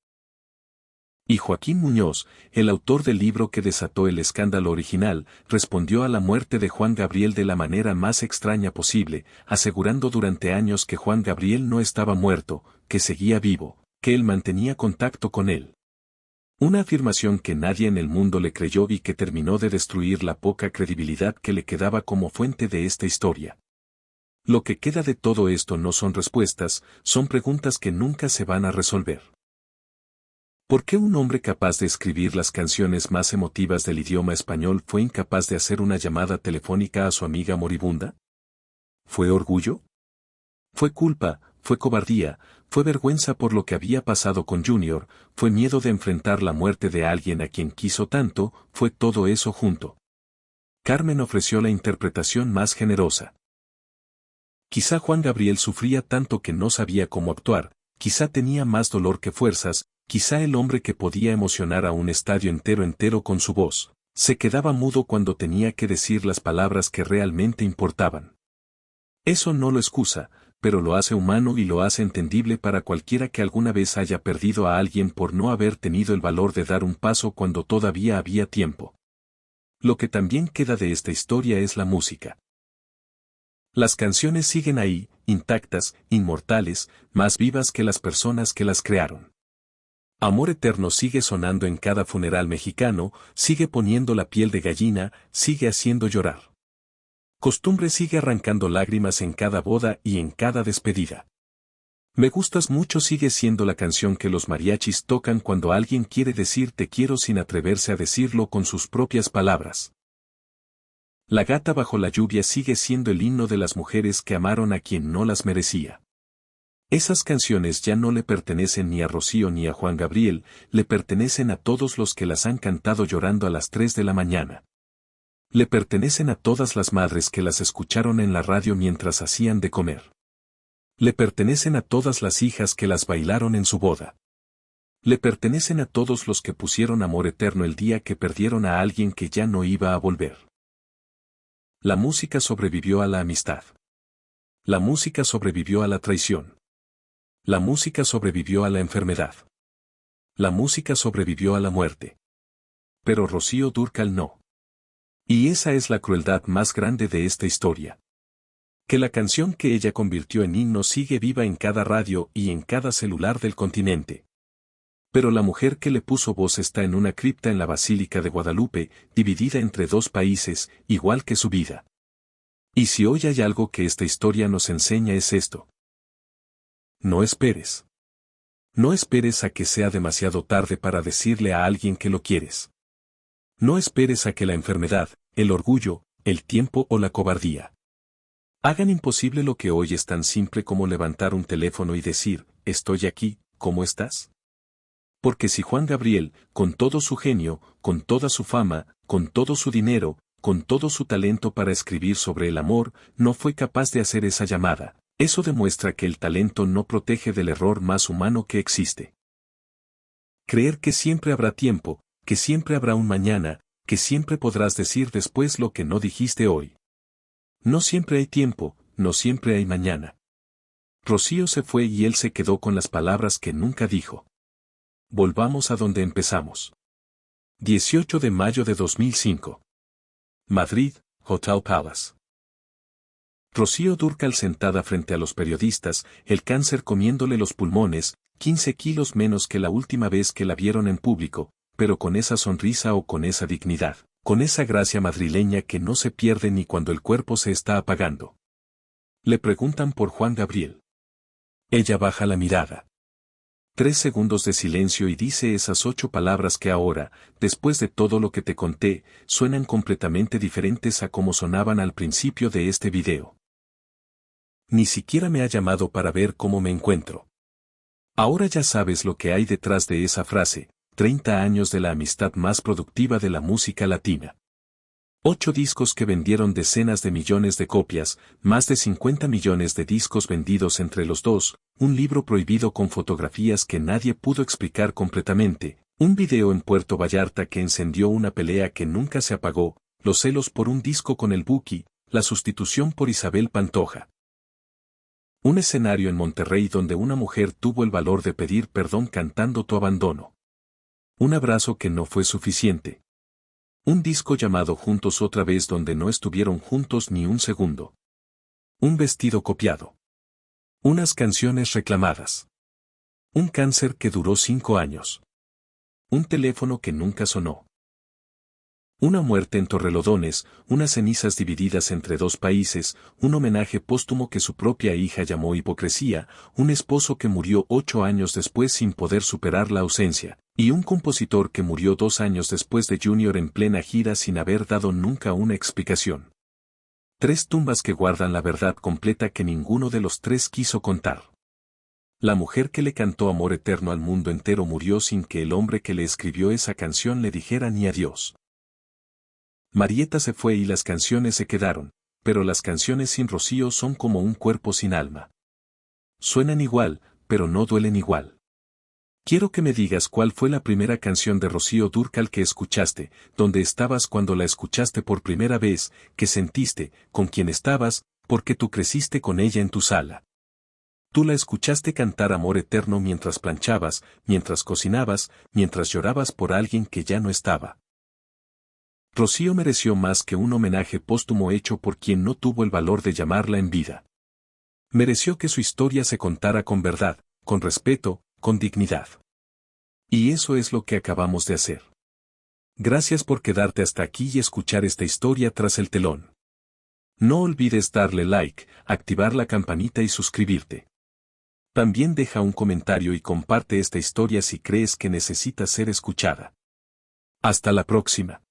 [SPEAKER 1] Y Joaquín Muñoz, el autor del libro que desató el escándalo original, respondió a la muerte de Juan Gabriel de la manera más extraña posible, asegurando durante años que Juan Gabriel no estaba muerto, que seguía vivo, que él mantenía contacto con él. Una afirmación que nadie en el mundo le creyó y que terminó de destruir la poca credibilidad que le quedaba como fuente de esta historia. Lo que queda de todo esto no son respuestas, son preguntas que nunca se van a resolver. ¿Por qué un hombre capaz de escribir las canciones más emotivas del idioma español fue incapaz de hacer una llamada telefónica a su amiga moribunda? ¿Fue orgullo? ¿Fue culpa? ¿Fue cobardía? ¿Fue vergüenza por lo que había pasado con Junior? ¿Fue miedo de enfrentar la muerte de alguien a quien quiso tanto? ¿Fue todo eso junto? Carmen ofreció la interpretación más generosa. Quizá Juan Gabriel sufría tanto que no sabía cómo actuar, quizá tenía más dolor que fuerzas, quizá el hombre que podía emocionar a un estadio entero con su voz, se quedaba mudo cuando tenía que decir las palabras que realmente importaban. Eso no lo excusa, pero lo hace humano y lo hace entendible para cualquiera que alguna vez haya perdido a alguien por no haber tenido el valor de dar un paso cuando todavía había tiempo. Lo que también queda de esta historia es la música. Las canciones siguen ahí, intactas, inmortales, más vivas que las personas que las crearon. Amor Eterno sigue sonando en cada funeral mexicano, sigue poniendo la piel de gallina, sigue haciendo llorar. Costumbre sigue arrancando lágrimas en cada boda y en cada despedida. Me gustas mucho sigue siendo la canción que los mariachis tocan cuando alguien quiere decir te quiero sin atreverse a decirlo con sus propias palabras. La gata bajo la lluvia sigue siendo el himno de las mujeres que amaron a quien no las merecía. Esas canciones ya no le pertenecen ni a Rocío ni a Juan Gabriel, le pertenecen a todos los que las han cantado llorando a las 3 de la mañana. Le pertenecen a todas las madres que las escucharon en la radio mientras hacían de comer. Le pertenecen a todas las hijas que las bailaron en su boda. Le pertenecen a todos los que pusieron amor eterno el día que perdieron a alguien que ya no iba a volver. La música sobrevivió a la amistad. La música sobrevivió a la traición. La música sobrevivió a la enfermedad. La música sobrevivió a la muerte. Pero Rocío Dúrcal no. Y esa es la crueldad más grande de esta historia. Que la canción que ella convirtió en himno sigue viva en cada radio y en cada celular del continente. Pero la mujer que le puso voz está en una cripta en la Basílica de Guadalupe, dividida entre dos países, igual que su vida. Y si hoy hay algo que esta historia nos enseña es esto. No esperes. No esperes a que sea demasiado tarde para decirle a alguien que lo quieres. No esperes a que la enfermedad, el orgullo, el tiempo o la cobardía hagan imposible lo que hoy es tan simple como levantar un teléfono y decir, estoy aquí, ¿cómo estás? Porque si Juan Gabriel, con todo su genio, con toda su fama, con todo su dinero, con todo su talento para escribir sobre el amor, no fue capaz de hacer esa llamada, eso demuestra que el talento no protege del error más humano que existe. Creer que siempre habrá tiempo, que siempre habrá un mañana, que siempre podrás decir después lo que no dijiste hoy. No siempre hay tiempo, no siempre hay mañana. Rocío se fue y él se quedó con las palabras que nunca dijo. Volvamos a donde empezamos. 18 de mayo de 2005. Madrid, Hotel Palace. Rocío Dúrcal sentada frente a los periodistas, el cáncer comiéndole los pulmones, 15 kilos menos que la última vez que la vieron en público, pero con esa sonrisa o con esa dignidad, con esa gracia madrileña que no se pierde ni cuando el cuerpo se está apagando. Le preguntan por Juan Gabriel. Ella baja la mirada. 3 segundos de silencio y dice esas 8 palabras que ahora, después de todo lo que te conté, suenan completamente diferentes a como sonaban al principio de este video. Ni siquiera me ha llamado para ver cómo me encuentro. Ahora ya sabes lo que hay detrás de esa frase, 30 años de la amistad más productiva de la música latina. 8 discos que vendieron decenas de millones de copias, más de 50 millones de discos vendidos entre los dos, un libro prohibido con fotografías que nadie pudo explicar completamente, un video en Puerto Vallarta que encendió una pelea que nunca se apagó, los celos por un disco con el Buki, la sustitución por Isabel Pantoja. Un escenario en Monterrey donde una mujer tuvo el valor de pedir perdón cantando Tu abandono. Un abrazo que no fue suficiente. Un disco llamado Juntos otra vez donde no estuvieron juntos ni un segundo. Un vestido copiado. Unas canciones reclamadas. Un cáncer que duró 5 años. Un teléfono que nunca sonó. Una muerte en Torrelodones, unas cenizas divididas entre 2 países, un homenaje póstumo que su propia hija llamó hipocresía, un esposo que murió 8 años después sin poder superar la ausencia, y un compositor que murió 2 años después de Junior en plena gira sin haber dado nunca una explicación. 3 tumbas que guardan la verdad completa que ninguno de los 3 quiso contar. La mujer que le cantó amor eterno al mundo entero murió sin que el hombre que le escribió esa canción le dijera ni adiós. Marieta se fue y las canciones se quedaron, pero las canciones sin Rocío son como un cuerpo sin alma. Suenan igual, pero no duelen igual. Quiero que me digas cuál fue la primera canción de Rocío Dúrcal que escuchaste, dónde estabas cuando la escuchaste por primera vez, qué sentiste, con quién estabas, porque tú creciste con ella en tu sala. Tú la escuchaste cantar amor eterno mientras planchabas, mientras cocinabas, mientras llorabas por alguien que ya no estaba. Rocío mereció más que un homenaje póstumo hecho por quien no tuvo el valor de llamarla en vida. Mereció que su historia se contara con verdad, con respeto, con dignidad. Y eso es lo que acabamos de hacer. Gracias por quedarte hasta aquí y escuchar esta historia tras el telón. No olvides darle like, activar la campanita y suscribirte. También deja un comentario y comparte esta historia si crees que necesita ser escuchada. Hasta la próxima.